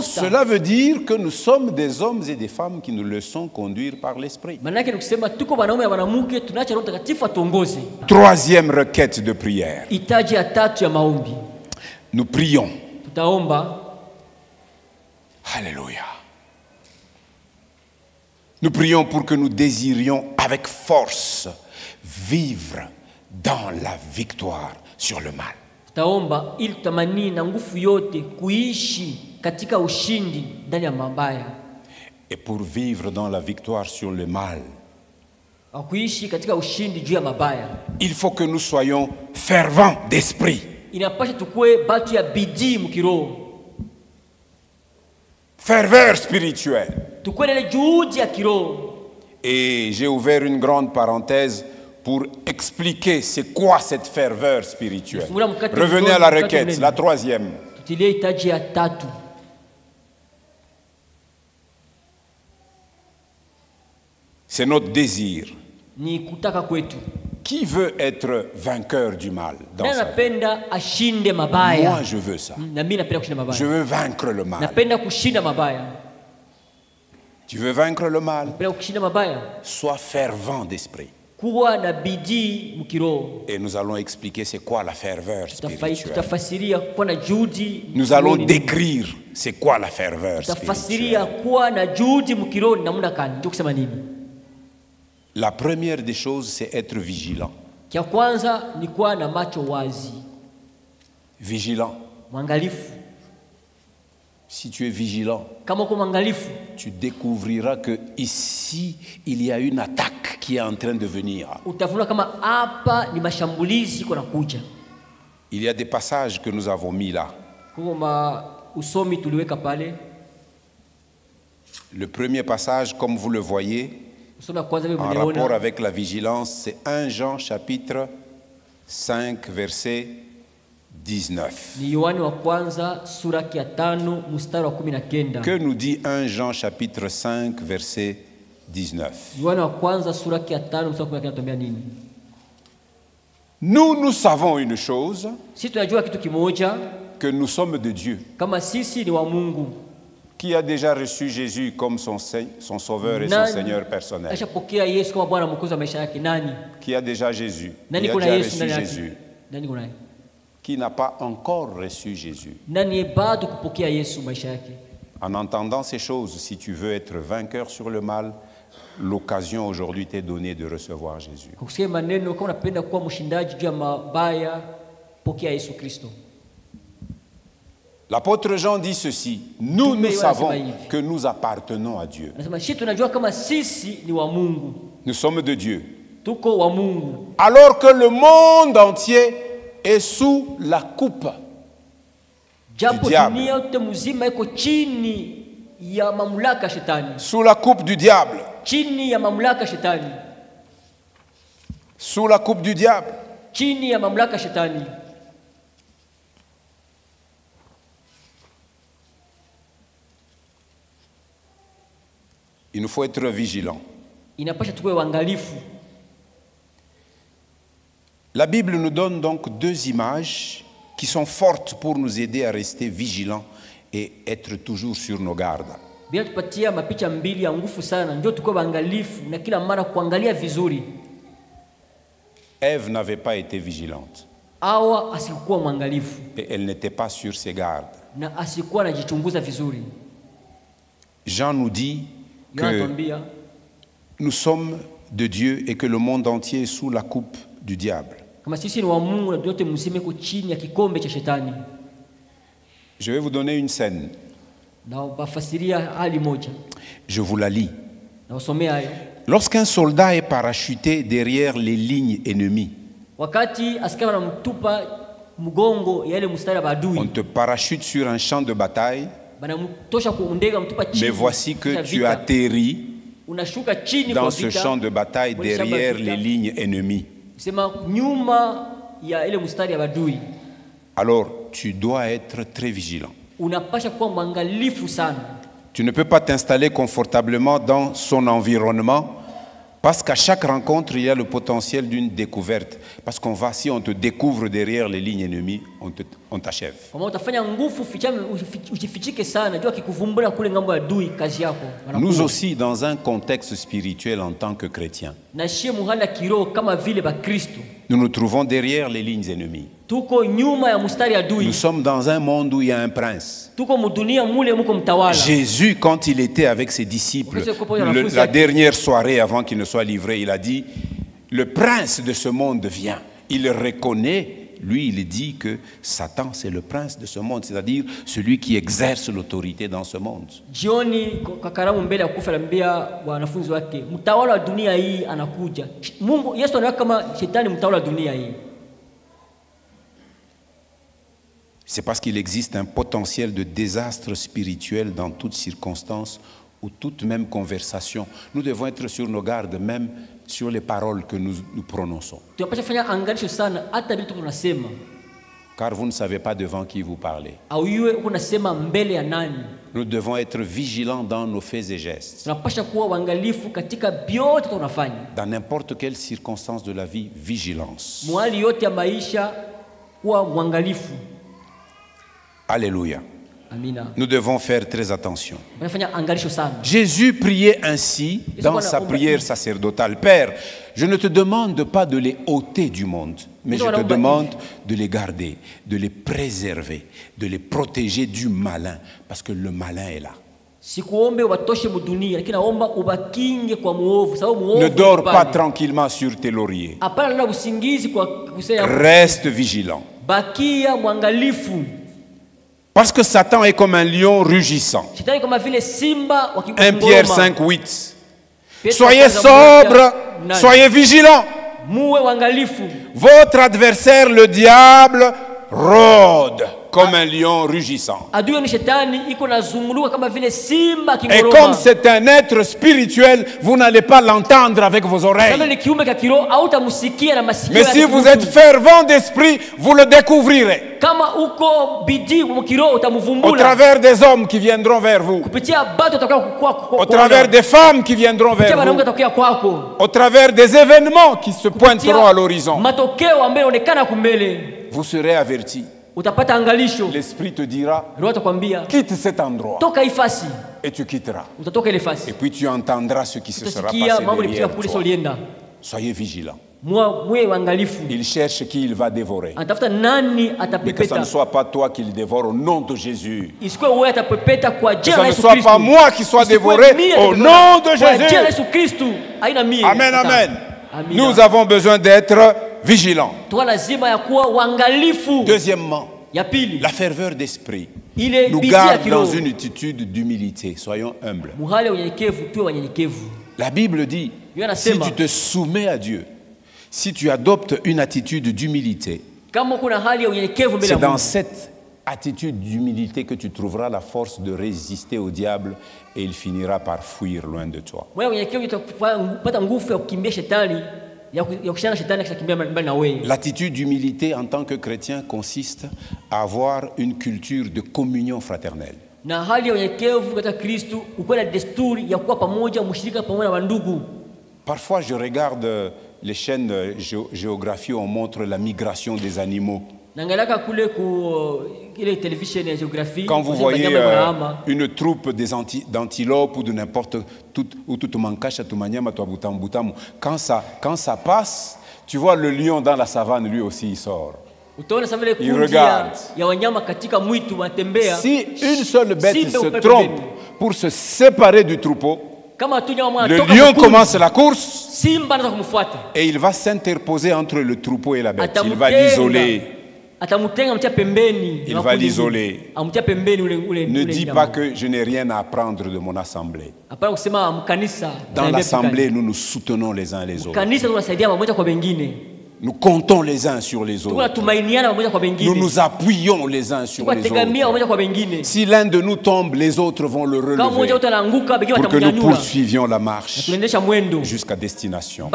Cela veut dire que nous sommes des hommes et des femmes qui nous laissons conduire par l'Esprit. Troisième requête de prière. Nous prions. Alléluia. Nous prions pour que nous désirions avec force vivre dans la victoire sur le mal. Et pour vivre dans la victoire sur le mal, il faut que nous soyons fervents d'esprit. Ferveur spirituelle. Et j'ai ouvert une grande parenthèse pour expliquer c'est quoi cette ferveur spirituelle. Revenez à la requête, la troisième. C'est notre désir. Qui veut être vainqueur du mal dans sa vie? Moi, je veux ça. Je veux vaincre le mal. Tu veux vaincre le mal? Sois fervent d'esprit. Et nous allons expliquer c'est quoi la ferveur spirituelle. Nous allons décrire c'est quoi la ferveur spirituelle. La première des choses, c'est être vigilant. Vigilant. Si tu es vigilant, kama uko mwangalifu, tu découvriras que ici il y a une attaque qui est en train de venir. utavuna kama hapa ni mashambulizi kuna kuja. Il y a des passages que nous avons mis là. Kwa usomi tuliweka pale. Le premier passage, comme vous le voyez, en rapport avec la vigilance, c'est 1 Jean chapitre 5 verset 19. Que nous dit 1 Jean chapitre 5 verset 19? Nous savons une chose, que nous sommes de Dieu. Qui a déjà reçu Jésus comme son sauveur et son Seigneur personnel? Qui a déjà Jésus? Qui a déjà reçu Jésus? Qui n'a pas encore reçu Jésus? En entendant ces choses, si tu veux être vainqueur sur le mal, l'occasion aujourd'hui t'est donnée de recevoir Jésus. L'apôtre Jean dit ceci: nous savons que nous appartenons à Dieu. Nous sommes de Dieu. Alors que le monde entier est sous la coupe du diable. Sous la coupe du diable. Sous la coupe du diable. Il nous faut être vigilants. La Bible nous donne donc deux images qui sont fortes pour nous aider à rester vigilants et être toujours sur nos gardes. Ève n'avait pas été vigilante. Et elle n'était pas sur ses gardes. Jean nous dit que nous sommes de Dieu et que le monde entier est sous la coupe du diable. Je vais vous donner une scène. Je vous la lis. Lorsqu'un soldat est parachuté derrière les lignes ennemies, on te parachute sur un champ de bataille, mais voici que tu atterris dans ce champ de bataille derrière les lignes ennemies. Alors, tu dois être très vigilant. Tu ne peux pas t'installer confortablement dans son environnement parce qu'à chaque rencontre, il y a le potentiel d'une découverte. Parce qu'on va, si on te découvre derrière les lignes ennemies, on t'achève. Nous aussi, dans un contexte spirituel en tant que chrétiens, nous nous trouvons derrière les lignes ennemies. Nous sommes dans un monde où il y a un prince. Jésus, quand il était avec ses disciples, la dernière soirée avant qu'il ne soit livré, il a dit: le prince de ce monde vient. Il reconnaît, lui, il dit que Satan, c'est le prince de ce monde, c'est-à-dire celui qui exerce l'autorité dans ce monde. C'est parce qu'il existe un potentiel de désastre spirituel dans toute circonstance ou toute même conversation. Nous devons être sur nos gardes, même sur les paroles que nous prononçons. Car vous ne savez pas devant qui vous parlez. Nous devons être vigilants dans nos faits et gestes. Dans n'importe quelle circonstance de la vie, vigilance. Alléluia. Nous devons faire très attention. Jésus priait ainsi dans sa prière sacerdotale: Père, je ne te demande pas de les ôter du monde, mais je te demande de les garder, de les préserver, de les protéger du malin, parce que le malin est là. Ne dors pas tranquillement sur tes lauriers. Reste vigilant. Parce que Satan est comme un lion rugissant. Shetani kama vile simba 1 Pierre 5, 8. Petro Soyez akaanza sobres, nani? soyez vigilants. Muwe wangalifu. Votre adversaire, le diable, rôde comme un lion rugissant. Adui ni shetani iko nazunguluka kama vile simba Et kingoroma. comme c'est un être spirituel, vous n'allez pas l'entendre avec vos Kama oreilles. ni kiumbe cha kiroho hautamusikia na masikio Mais yake si vous kimutu. êtes fervent d'esprit, vous le découvrirez. Kama uko bidii mu kiroho Au utamuvumbula. travers des hommes qui viendront vers vous. Kupitia bato utakao Au travers des femmes qui viendront kupitia vers wanaume vous. atakao kwako. Au travers des événements qui se pointeront à l'horizon. Matokeo ambayo yanaonekana kumbele. Vous serez avertis. Utapata angalisho. L'esprit te dira, Roho atakwambia quitte cet endroit. toka ifasi. Et tu quitteras. Utatoka ile fasi. Et puis tu entendras ce qui se sera Utasikia passé mambo yalipitika derrière kule toi. solienda. Soyez vigilants. Mwe wangalifu. Il cherche qui il va dévorer. Anatafuta nani Mais que ça atapepeta. ne soit pas toi qui le dévore au nom de Jésus. Isikuwe wewe atapepeta kwa Que jina ça la ne Yesu soit Kristo. pas moi qui soit Isikuwe dévoré mie au atapepeta nom de kwa jina la Jésus. Yesu Kristo. Haina mie. Amen, amen. Amina. Nous avons besoin d'être vigilants. Tuwa lazima ya kuwa wangalifu. Deuxièmement, Ya pili. la ferveur d'esprit Ile nous bidii ya garde dans kiroho. une attitude d'humilité. Soyons humbles. Muhali ya unyenyekevu tuwe wanyenyekevu. La Bible dit, Dieu si anasema, tu te soumets à Dieu, si tu adoptes une attitude d'humilité, kama kuna hali ya unyenyekevu mbele c'est ya dans Mungu. cette attitude d'humilité que tu trouveras la force de résister au diable et il finira par fuir loin de toi. Mwana unyenyekevu utapata nguvu ya kukimbia shetani, ya kushana shetani akishakimbia mbali na wewe. L'attitude d'humilité en tant que chrétien consiste à avoir une culture de communion fraternelle. Na hali ya unyenyekevu katika Kristo uko na desturi ya kuwa pamoja, mshirika pamoja na ndugu. Parfois, je regarde les chaînes géographie où on montre la migration des animaux. Naangalia kule ku ile television ya geography. Quand vous voyez une troupe d'antilopes ou de n'importe ou tout mankasha tumanyama tuabutamu, quand ça passe, tu vois le lion dans la savane, lui aussi il sort. Il regarde. Si une seule bête se trompe pour se séparer du troupeau, le lion commence la course et il va s'interposer entre le troupeau et la bête. Il va l'isoler. Il va l'isoler. Ne dis pas que je n'ai rien à apprendre de mon assemblée. Dans l'assemblée, nous nous soutenons les uns les autres. Nous comptons les uns sur les autres. Nous nous appuyons les uns sur les autres. Si l'un de nous tombe, les autres vont le relever pour que nous poursuivions la marche jusqu'à destination.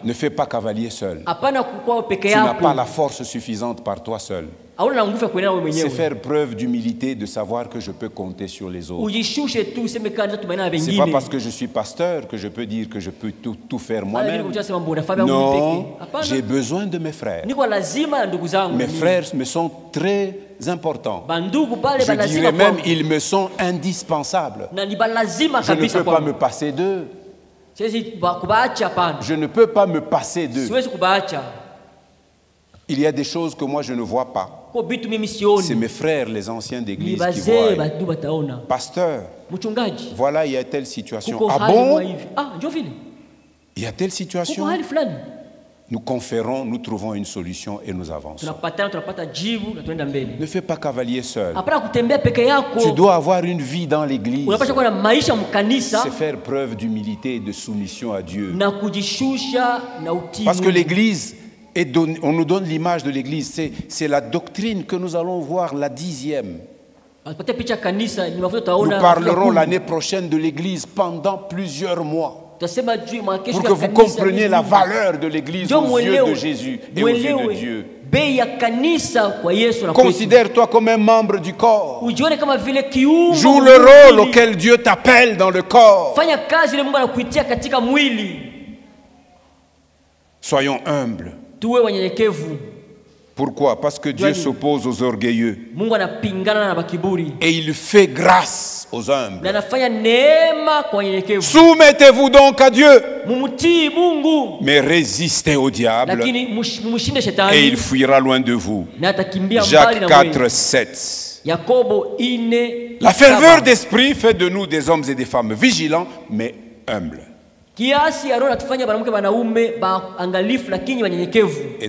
Ne fais pas cavalier seul. Tu n'as pas la force suffisante par toi seul. C'est faire preuve d'humilité, de savoir que je peux compter sur les autres. C'est pas parce que je suis pasteur que je peux dire que je peux tout faire moi-même. Non, j'ai besoin de mes frères. Mes frères me sont très importants. Je dirais même ils me sont indispensables. Je ne peux pas me passer d'eux. Je ne peux pas me passer d'eux. Il y a des choses que moi je ne vois pas. C'est mes frères, les anciens d'église qui voient. Pasteur, voilà, il y a telle situation. Ah bon? Il y a telle situation? Nous conférons, nous trouvons une solution et nous avançons. Ne fais pas cavalier seul. Tu dois avoir une vie dans l'église. C'est faire preuve d'humilité et de soumission à Dieu. Parce que l'église, on nous donne l'image de l'église, c'est la doctrine que nous allons voir, la 10e. Nous parlerons l'année prochaine de l'église pendant plusieurs mois. Pour que vous compreniez la valeur de l'église aux yeux de Jésus et aux yeux de Dieu. Considère-toi comme un membre du corps. Joue le rôle auquel Dieu t'appelle dans le corps. Soyons humbles. Pourquoi? Parce que Dieu s'oppose aux orgueilleux. Et il fait grâce aux humbles. Soumettez-vous donc à Dieu. Mais résistez au diable et il fuira loin de vous. Jacques 4, 7. La ferveur d'esprit fait de nous des hommes et des femmes vigilants mais humbles. Et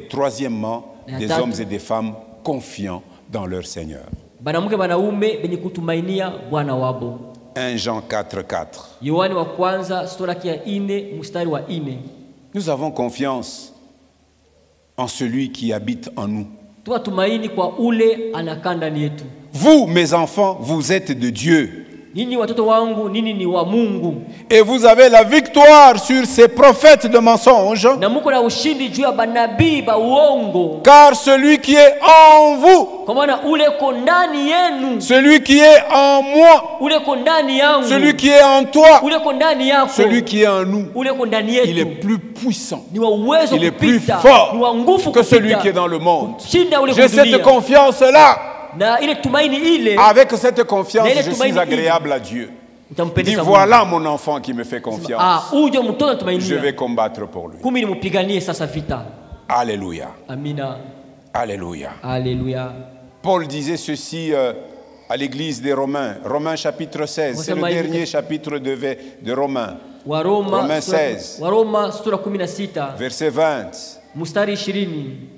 troisièmement, des hommes et des femmes confiants dans leur Seigneur. banamuke banaume benye kutumainia Bwana wabo. 1 Jean 4:4. Yohani wa kwanza sura ya 4 mstari wa 4. Nous avons confiance en celui qui habite en nous. Tumaini kwa ule anakaa ndani yetu. Vous, mes enfants, vous êtes de Dieu. Nini watoto wangu, nini ni wa Mungu. Et vous avez la victoire sur ces prophètes de mensonges. Na muko na ushindi juu ya banabii ba uongo. Car celui qui est en vous, kwa maana ule ko ndani yenu, celui qui est en moi, ule ko ndani yangu, celui qui est en toi, ule ko ndani yako, celui qui est en nous, ule ko ndani yetu, il est plus puissant, ni wa uwezo il est plus kupita, fort ni wa nguvu que celui kupita, qui est dans le monde. kushinda ule J'ai kudunia. cette confiance-là. Na ile tumaini ile, avec cette confiance, na ile je tumaini suis agréable à Dieu. utampendeza Dis, Mungu. voilà mon enfant qui me fait confiance. Ujo mtoto tumaini. Je vais combattre pour lui. Kumi nimupiganie sasa vita. Alléluia. Amina. Alléluia. Alléluia. Paul disait ceci à l'église des Romains. Romains chapitre 16. C'est le dernier chapitre de Romains. Romains 16. Waroma sura 16. Verset 20. Mustari 20.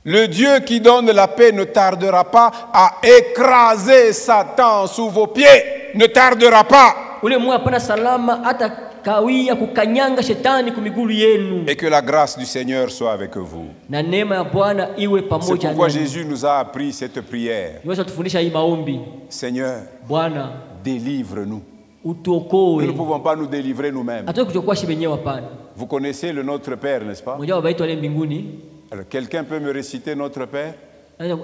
Le Dieu qui donne la paix ne tardera pas à écraser Satan sous vos pieds. Ne tardera pas. Ule Mungu hapana salama hata kawia kukanyanga shetani kumigulu yenu. Et que la grâce du Seigneur soit avec vous. Na neema ya Bwana iwe pamoja nasi. C'est pourquoi Jésus nous a appris cette prière. Yesu atufundisha hii maombi. Seigneur, Bwana, délivre-nous. Utuokoe. Nous ne pouvons pas nous délivrer nous-mêmes. Vous connaissez le Notre Père, n'est-ce pas? Alors, quelqu'un peut me réciter Notre Père? La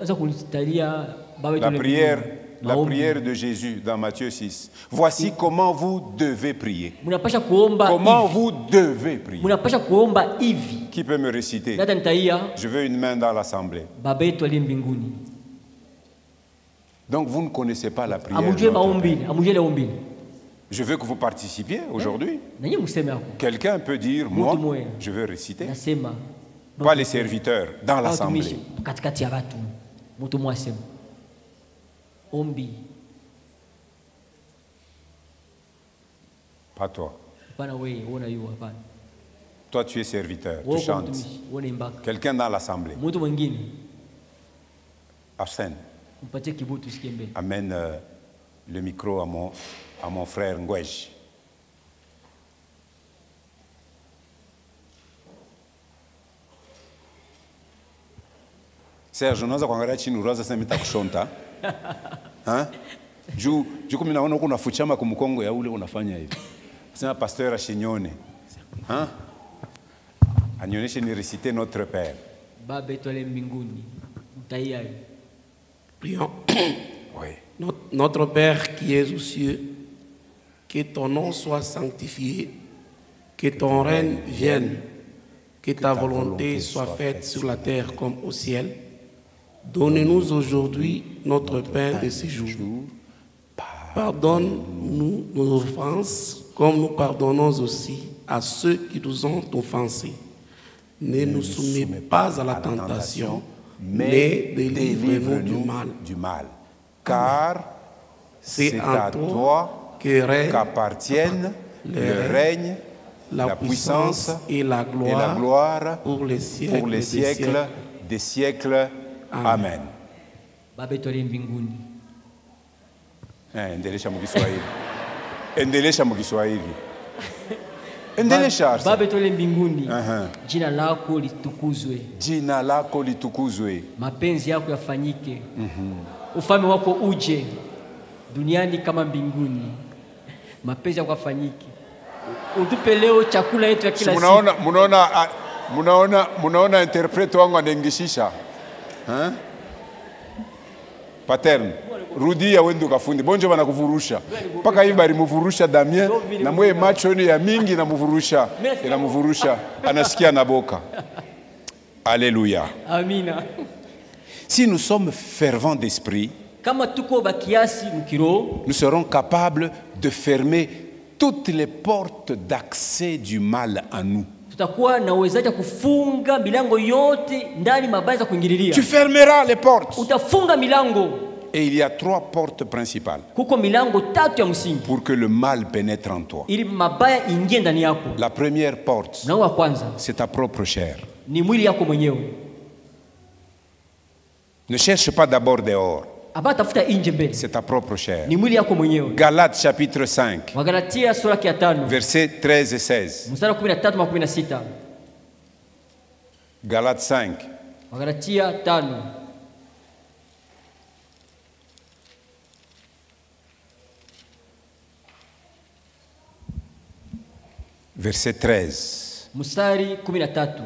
prière de Jésus dans Matthieu 6. Voici comment vous devez prier. Comment vous devez prier. Qui peut me réciter? Je veux une main dans l'assemblée. Donc vous ne connaissez pas la prière. Je veux que vous participiez aujourd'hui. Quelqu'un peut dire, moi, je veux réciter. Pas les serviteurs, dans l'assemblée. Pas toi. Toi, tu es serviteur, tu chantes. Quelqu'un dans l'assemblée. Arsène, amène le micro à mon frère Ngwej. Serge, unaweza kuangalia chini uroza sasa nitakushonta. Juu kumi naona uko unafuchama kumkongo ya ule unafanya hivi. Sema pasteur ashinyone. Anionyeshe ni réciter Notre Père. Baba yetu aliye mbinguni, mtayari. Prions. Oui. Notre Père qui es aux cieux, que ton nom soit sanctifié, que ton règne vienne, que ta volonté soit faite sur la terre comme au ciel. Donne-nous aujourd'hui notre pain de ce jour. Pardonne-nous nos offenses, comme nous pardonnons aussi à ceux qui nous ont offensés. Ne nous soumets pas à la tentation, mais délivre-nous du mal. Car c'est à toi qu'appartiennent le règne, la puissance et la gloire pour les siècles des siècles. Amen. Baba yetu aliye mbinguni. Endelesha mkiswahili. Endelesha mkiswahili. Endelesha. Baba yetu aliye mbinguni. Jina lako litukuzwe. Jina lako litukuzwe. Mapenzi yako yafanyike. Ufalme wako uje duniani kama mbinguni. Mapenzi yako yafanyike. Utupe leo chakula yetu ya kila siku. Munaona interprete wangu anengishisha. Patern, rudia wendo kafundi. Bonjo bana kuvurusha. Paka hivi bari muvurusha Damien na mwe macho ni ya mingi na muvurusha. Ina muvurusha anasikia na boka. Alléluia. Amina. Si nous sommes fervents d'esprit, nous serons capables de fermer toutes les portes d'accès du mal en nous. Tu fermeras les portes. Et il y a 3 portes principales pour que le mal pénètre en toi. La première porte, c'est ta propre chair. Ne cherche pas d'abord dehors. Abatafuta nje mbele. C'est ta propre chair. Ni mwili yako mwenyewe. Galates chapitre 5. Wagalatia sura ya 5. Versets 13 et 16. Mstari wa 13 na 16. Galates 5. Wagalatia 5. Verset 13. Mstari 13.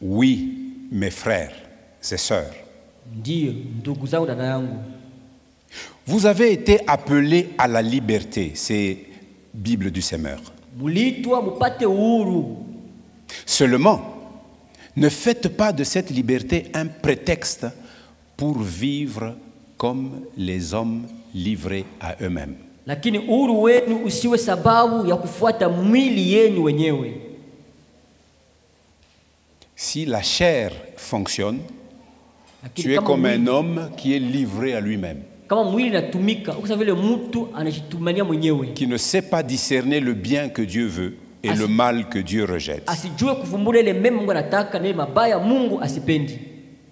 Oui, mes frères et sœurs. Ndiyo, ndugu zangu dada yangu. Vous avez été appelés à la liberté, c'est Bible du Semeur. Mulitwa mupate uhuru. Seulement, ne faites pas de cette liberté un prétexte pour vivre comme les hommes livrés à eux-mêmes. Lakini uhuru wenu usiwe sababu ya kufuata mwili yenu wenyewe. Si la chair fonctionne, Lakini tu es kama comme mwili- un homme qui est livré à lui-même, Kama mwili natumika, ukisa vile mtu anajitumania mwenyewe. qui ne sait pas discerner le bien que Dieu veut et le mal que Dieu rejette. Asijue kuvumbura ile mema Mungu anataka na ile mabaya Mungu asipendi.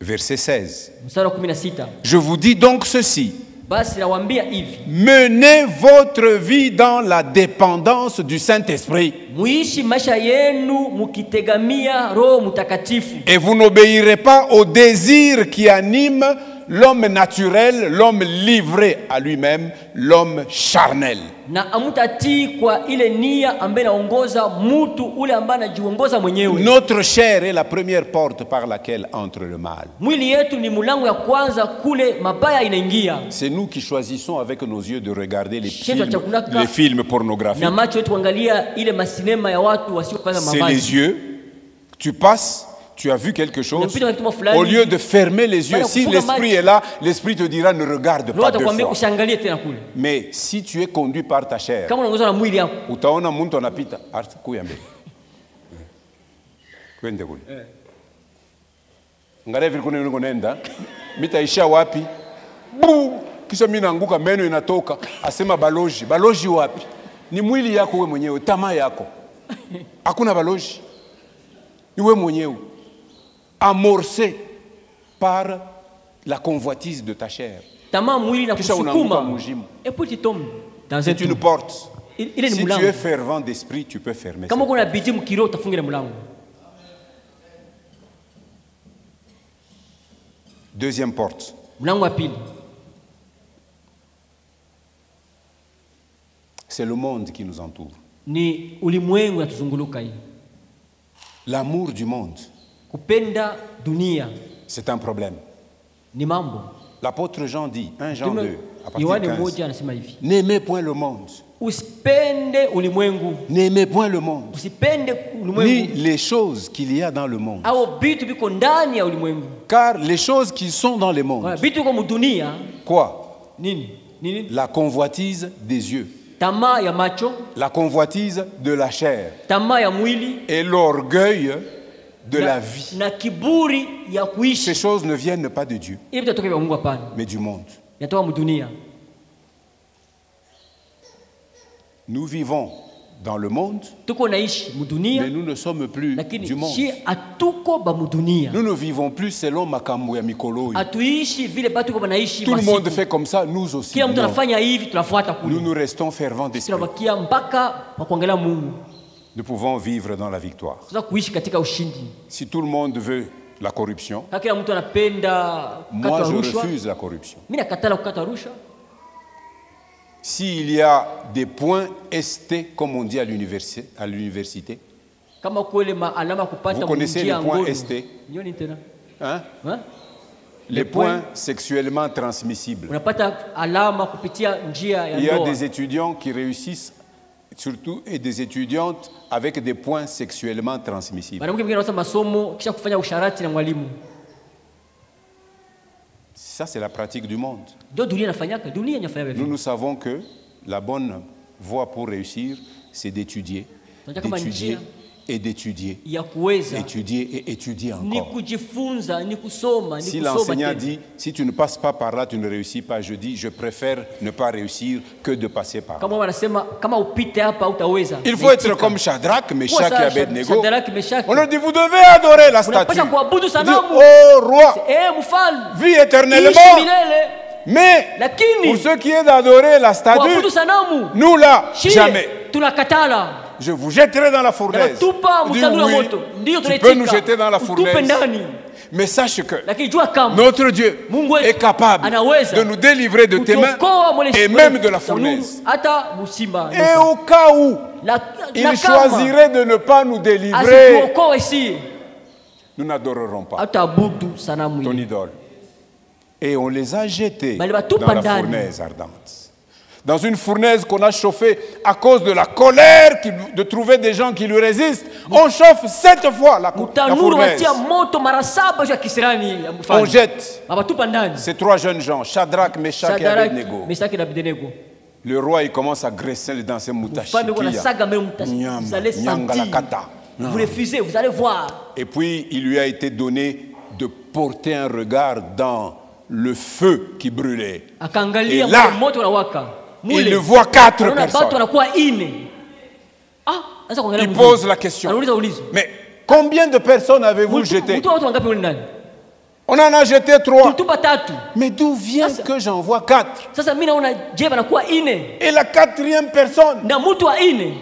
Verset 16. Mstari wa 16. Je vous dis donc ceci, Basi nawaambia hivi, menez votre vie dans la dépendance du Saint-Esprit muishi maisha yenu mukitegamia Roho Mtakatifu. et vous n'obéirez pas aux désirs qui animent l'homme naturel, l'homme livré à lui-même, l'homme charnel. Na amutatii kwa ile nia ambaye naongoza mtu ule ambaye anajiongoza mwenyewe. Notre chair est la première porte par laquelle entre le mal. Mwili yetu ni mulango ya kwanza kule mabaya inaingia. C'est nous qui choisissons avec nos yeux de regarder les Chetu chakunaka- films pornographiques. Na macho yetu kuangalia ile masinema ya watu wasiopenda C'est mavazi. les yeux. Tu passes, tu as vu quelque chose. Unapita kwa kitu fulani. Au lieu de fermer les yeux, Bana si kufunga l'esprit macho. est là, l'esprit te dira ne regarde Roho pas deux atakwambia fois. usiangalie tena kule. Mais si tu es conduit par ta chair, Kama unaongozwa na mwili yako, utaona mtu anapita kuya mbele. Kwende kule. Angalia vile kuna unaenda, mitaisha wapi? Bu! Kisha mimi naanguka, meno inatoka, asema baloji. Baloji wapi? Ni mwili yako wewe mwenyewe, tamaa yako. Hakuna baloji. Ni wewe mwenyewe. Amorcé par la convoitise de ta chair. tamaa mwili na Kisha unaanguka kusukuma. mujimu. Et puis tu tombes dans un C'est une trou. porte. Ile ni Si tu mlango. es fervent d'esprit, tu peux fermer. Kama ça. uko na bidii mkiro utafunga ile mlango. Deuxième porte. Mlango wa pili C'est le monde qui nous entoure. ni ulimwengu unatuzunguluka hii. L'amour du monde, Kupenda dunia c'est un problème. ni mambo. L'apôtre Jean dit, 1 Jean Tume- 2, à partir Yohane de 15, 1 anasema hivi, n'aimez point le monde. usipende ulimwengu, N'aimez point le monde. usipende Ni ulimwengu les choses qu'il y a dans le monde. au vitu viko ndani ya ulimwengu. Car les choses qui sont dans le Wala monde, vitu viko mudunia quoi? nini? Nini? La convoitise des yeux, Tamaa ya macho, la convoitise de la chair tamaa ya mwili et l'orgueil de na, la vie. na kiburi ya Ces kuishi. choses ne viennent pas de Dieu, Hivi vitatoka vya Mungu hapana. mais du monde. Yatoka mudunia. Nous vivons dans le monde, Tuko naishi mudunia mais nous ne sommes plus lakini du monde. shi atuko ba mudunia. Nous ne vivons plus selon makambo ya mikolo. Atuishi vile batu kwa banaishi Tout le masiku. monde fait comme ça, nous aussi. Kila mtu Non. anafanya hivi tunafuata Nous kule. nous restons fervents d'esprit. Tunabakia mpaka kwa kuangalia Mungu. Nous pouvons vivre dans la victoire. Sasa kuishi katika ushindi. Si tout le monde veut la corruption, Kama kila mtu anapenda moi kukata je rushwa, refuse la corruption. mimi nakatala kukata rushwa. S'il y a des points ST, comme on dit à l'université, Kama kule maalama kupata Vous connaissez njia les points ngono. ST? Nini tena? hein, Hein? les points sexuellement transmissibles. Unapata alama kupitia njia ya Il y a ndoa. des étudiants qui réussissent, surtout, et des étudiantes avec des points sexuellement transmissibles. Mwanamke mwingine anasoma masomo kisha kufanya usharati na mwalimu. Ça, c'est la pratique du monde. Ndio dunia inafanyaka, dunia inafanya hivyo. Nous savons que la bonne voie pour réussir, c'est d'étudier, Tunataka kama d'étudier njia et d'étudier. ya kuweza Étudier et étudier ni encore. kujifunza, ni kusoma, Si ni kusoma l'enseignant tena. dit, si tu ne passes pas par là, tu ne réussis pas, je dis, je préfère ne pas réussir que de passer par là. Kama wanasema kama upite hapa utaweza. Il faut être comme Shadrach, Meshach et Abednego. Shadrach, Meshach. On leur dit, vous devez adorer la statue. Unapaswa kuabudu Dit, sanamu. oh roi, Mfalme. vis éternellement. Ishi milele. Mais Lakini pour ce qui est d'adorer la statue, kuabudu sanamu. nous là, Shie, jamais. tunakatala. Je vous jetterai dans la fournaise. Tupa Dis mtanuru wa oui, moto. Ndio tu tunaitika. peux nous jeter dans la Utupe fournaise. ndani. Mais sache que Lakini jua kama notre Dieu Mungu wetu est capable anaweza de nous délivrer de tes mains kutuokoa mwele- et même de la fournaise. hata musimba. Et au cas où il na kama choisirait de ne pas nous délivrer, asituokoe si nous n'adorerons pas hata abudu sanamu ton ile. idole. Et on les a jetés Bali batupa dans la ndani. fournaise ardente. Dans une fournaise qu'on a chauffée à cause de la colère de trouver des gens qui lui résistent. On chauffe 7 fois la Utanuru fournaise. watia moto mara 7 juu ya kisirani ya On mfalme. jette Abatupa ndani. ces 3 jeunes gens, Shadrach, Meshach et Shadrach, Abednego. Meshach na Abednego. Le roi, il commence à graisser dans ses moutachikia. Mfalme kuna saga même mutasi. Vous allez sentir. Vous refusez, vous allez voir. Et puis, il lui a été donné de porter un regard dans le feu qui brûlait. Akaangalia Et là, moto unawaka. il voit 4 Anaona watu personnes. wanakuwa 4. Sasa kuangalia Il mzuri. pose la question. Anauliza ulizo. Mais combien de personnes avez-vous jeté? Mtu watu wangapi wale ndani? On en a jeté 3. Tulitupa 3. Mais d'où vient Sasa- que j'en vois 4? Sasa mimi naona je banakuwa 4. Et la 4e personne? Na mtu wa 4.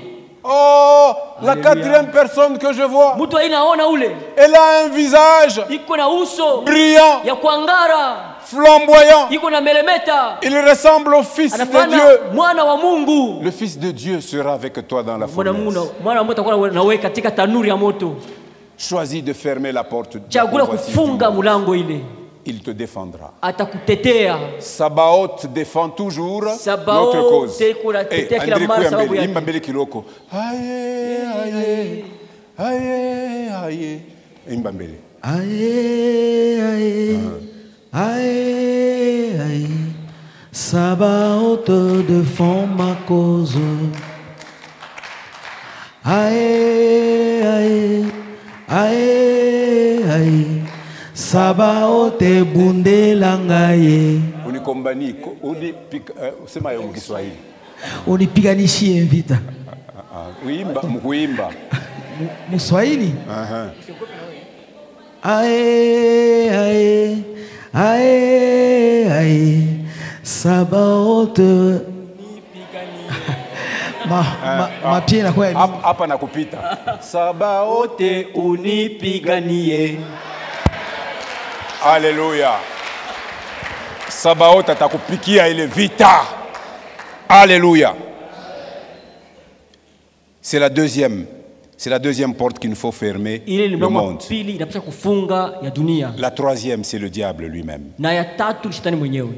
Oh, la Alléluia. 4e personne que je vois, Mtu wa 4 aona ule. elle a un visage Iko na uso brillant, ya kuangara. flamboyant. Iko na melemeta. Il ressemble au Fils de Anafana Dieu. mwana wa Mungu. Le Fils de Dieu sera avec toi dans la Mwana wa Mungu fournaise. mwana wa Mungu atakuwa na wewe katika tanuri ya moto. Choisis de fermer la porte. de la Chagula convoitise kufunga du monde. mulango ile. Il te défendra. Atakutetea. Sabaoth défend toujours Sabaoth notre cause. teko na tetea kila André mara Kouya sababu mbele, yake. imba mbele kiloko. Aye, aye, aye, aye. Imba mbele. Aïe, aïe, aïe, aïe, Sabaoth défend ma cause. Aïe, aïe, aïe, aïe, Sabaoth ebundela ngai. Unikombani, sema yo Kiswahili. Unipiganishie vita. Uimba, mkuimba. Mswahili? Aha. Aïe, aïe, aïe, aïe, Sabaoth. Mapie na kwa Hapa nakupita. Sabaoth Ote unipiganie. Alléluia. Sabaoth atakupikia ile vita. Alléluia. C'est la deuxième porte qu'il faut fermer, Ile ni le mlango wa monde. pili inapaswa kufunga ya dunia. La troisième, c'est le diable lui-même. Na ya tatu ni shetani mwenyewe.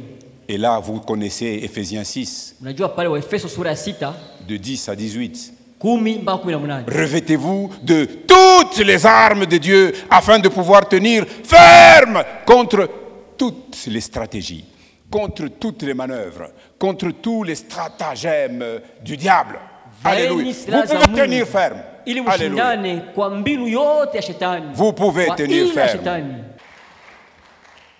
Et là, vous connaissez Ephésiens 6, Unajua pale wa Efeso sura ya 6, de 10 à 18. 10 mpaka 18. Revêtez-vous de toutes les armes de Dieu afin de pouvoir tenir ferme contre toutes les stratégies, contre toutes les manœuvres, contre tous les stratagèmes du diable. Alléluia. Vous pouvez tenir ferme. Ili Alléluia. mshindane kwa mbinu yote ya shetani. Vous pouvez Kwa tenir ila ferme. shetani.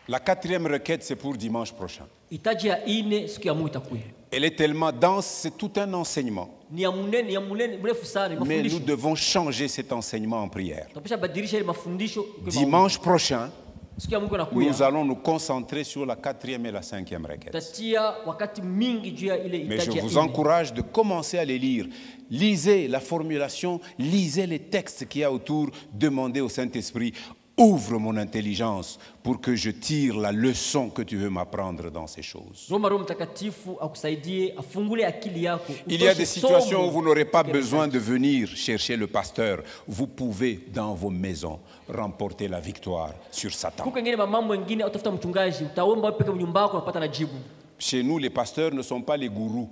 La 4e requête, c'est pour dimanche prochain. Hitaji ya 4 siku ya Mungu itakuja. Elle est tellement dense, c'est tout un enseignement. Ni ya munene mrefu sana, ni Mais nous mafundisho. devons changer cet enseignement en prière. Tunapaswa badilisha ile mafundisho kwa Dimanche prochain, siku ya Mungu nous inakuja. allons nous concentrer sur la 4e et la 5e requête. Tatia wakati mingi juu ya ile Mais je hitaji ya vous 4. encourage de commencer à les lire. Lisez la formulation, lisez les textes qu'il y a autour, demandez au Saint-Esprit, ouvre mon intelligence pour que je tire la leçon que tu veux m'apprendre dans ces choses. Roma Roho Mtakatifu akusaidie afungule akili yako. Il y a utoshe des situations somo. où vous n'aurez pas besoin de venir chercher le pasteur. Vous pouvez, dans vos maisons, remporter la victoire sur Satan. Kuko ngine mambo mengine utafuta mchungaji, utaomba wewe peke nyumba yako unapata najibu. Chez nous, les pasteurs ne sont pas les gourous.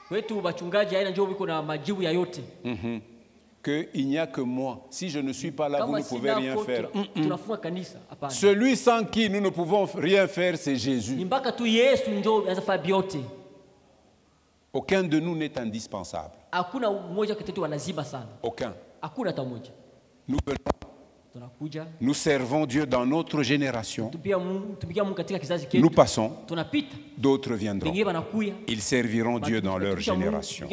Wetu wachungaji haina njoo wiko na majibu ya yote. Qu'il n'y a que moi. Si je ne suis pas là, vous ne pouvez rien faire. Tunafunga kanisa, hapana. Celui sans qui nous ne pouvons rien faire, c'est Jésus. Ni mpaka tu Yesu njoo anaweza fanya vyote. Aucun de nous n'est indispensable. Hakuna mmoja kati yetu wanaziba sana. Aucun. Hakuna hata moja. Nous servons Dieu dans notre génération. Nous passons, d'autres viendront. Ils serviront Dieu dans leur génération.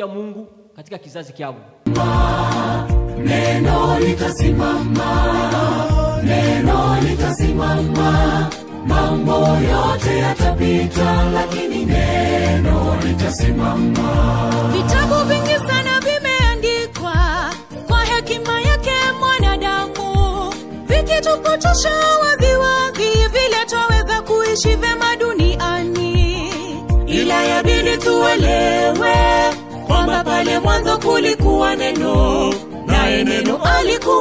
Mambo yote yatapita, lakini neno litasimama. Vitabu vingi sana vimeandikwa kwa hekima yake mwanadamu, vikitupotosha waziwazi vile twaweza kuishi vema duniani. Ila yabidi tuelewe kwamba pale mwanzo kulikuwa neno, naye neno alikuwa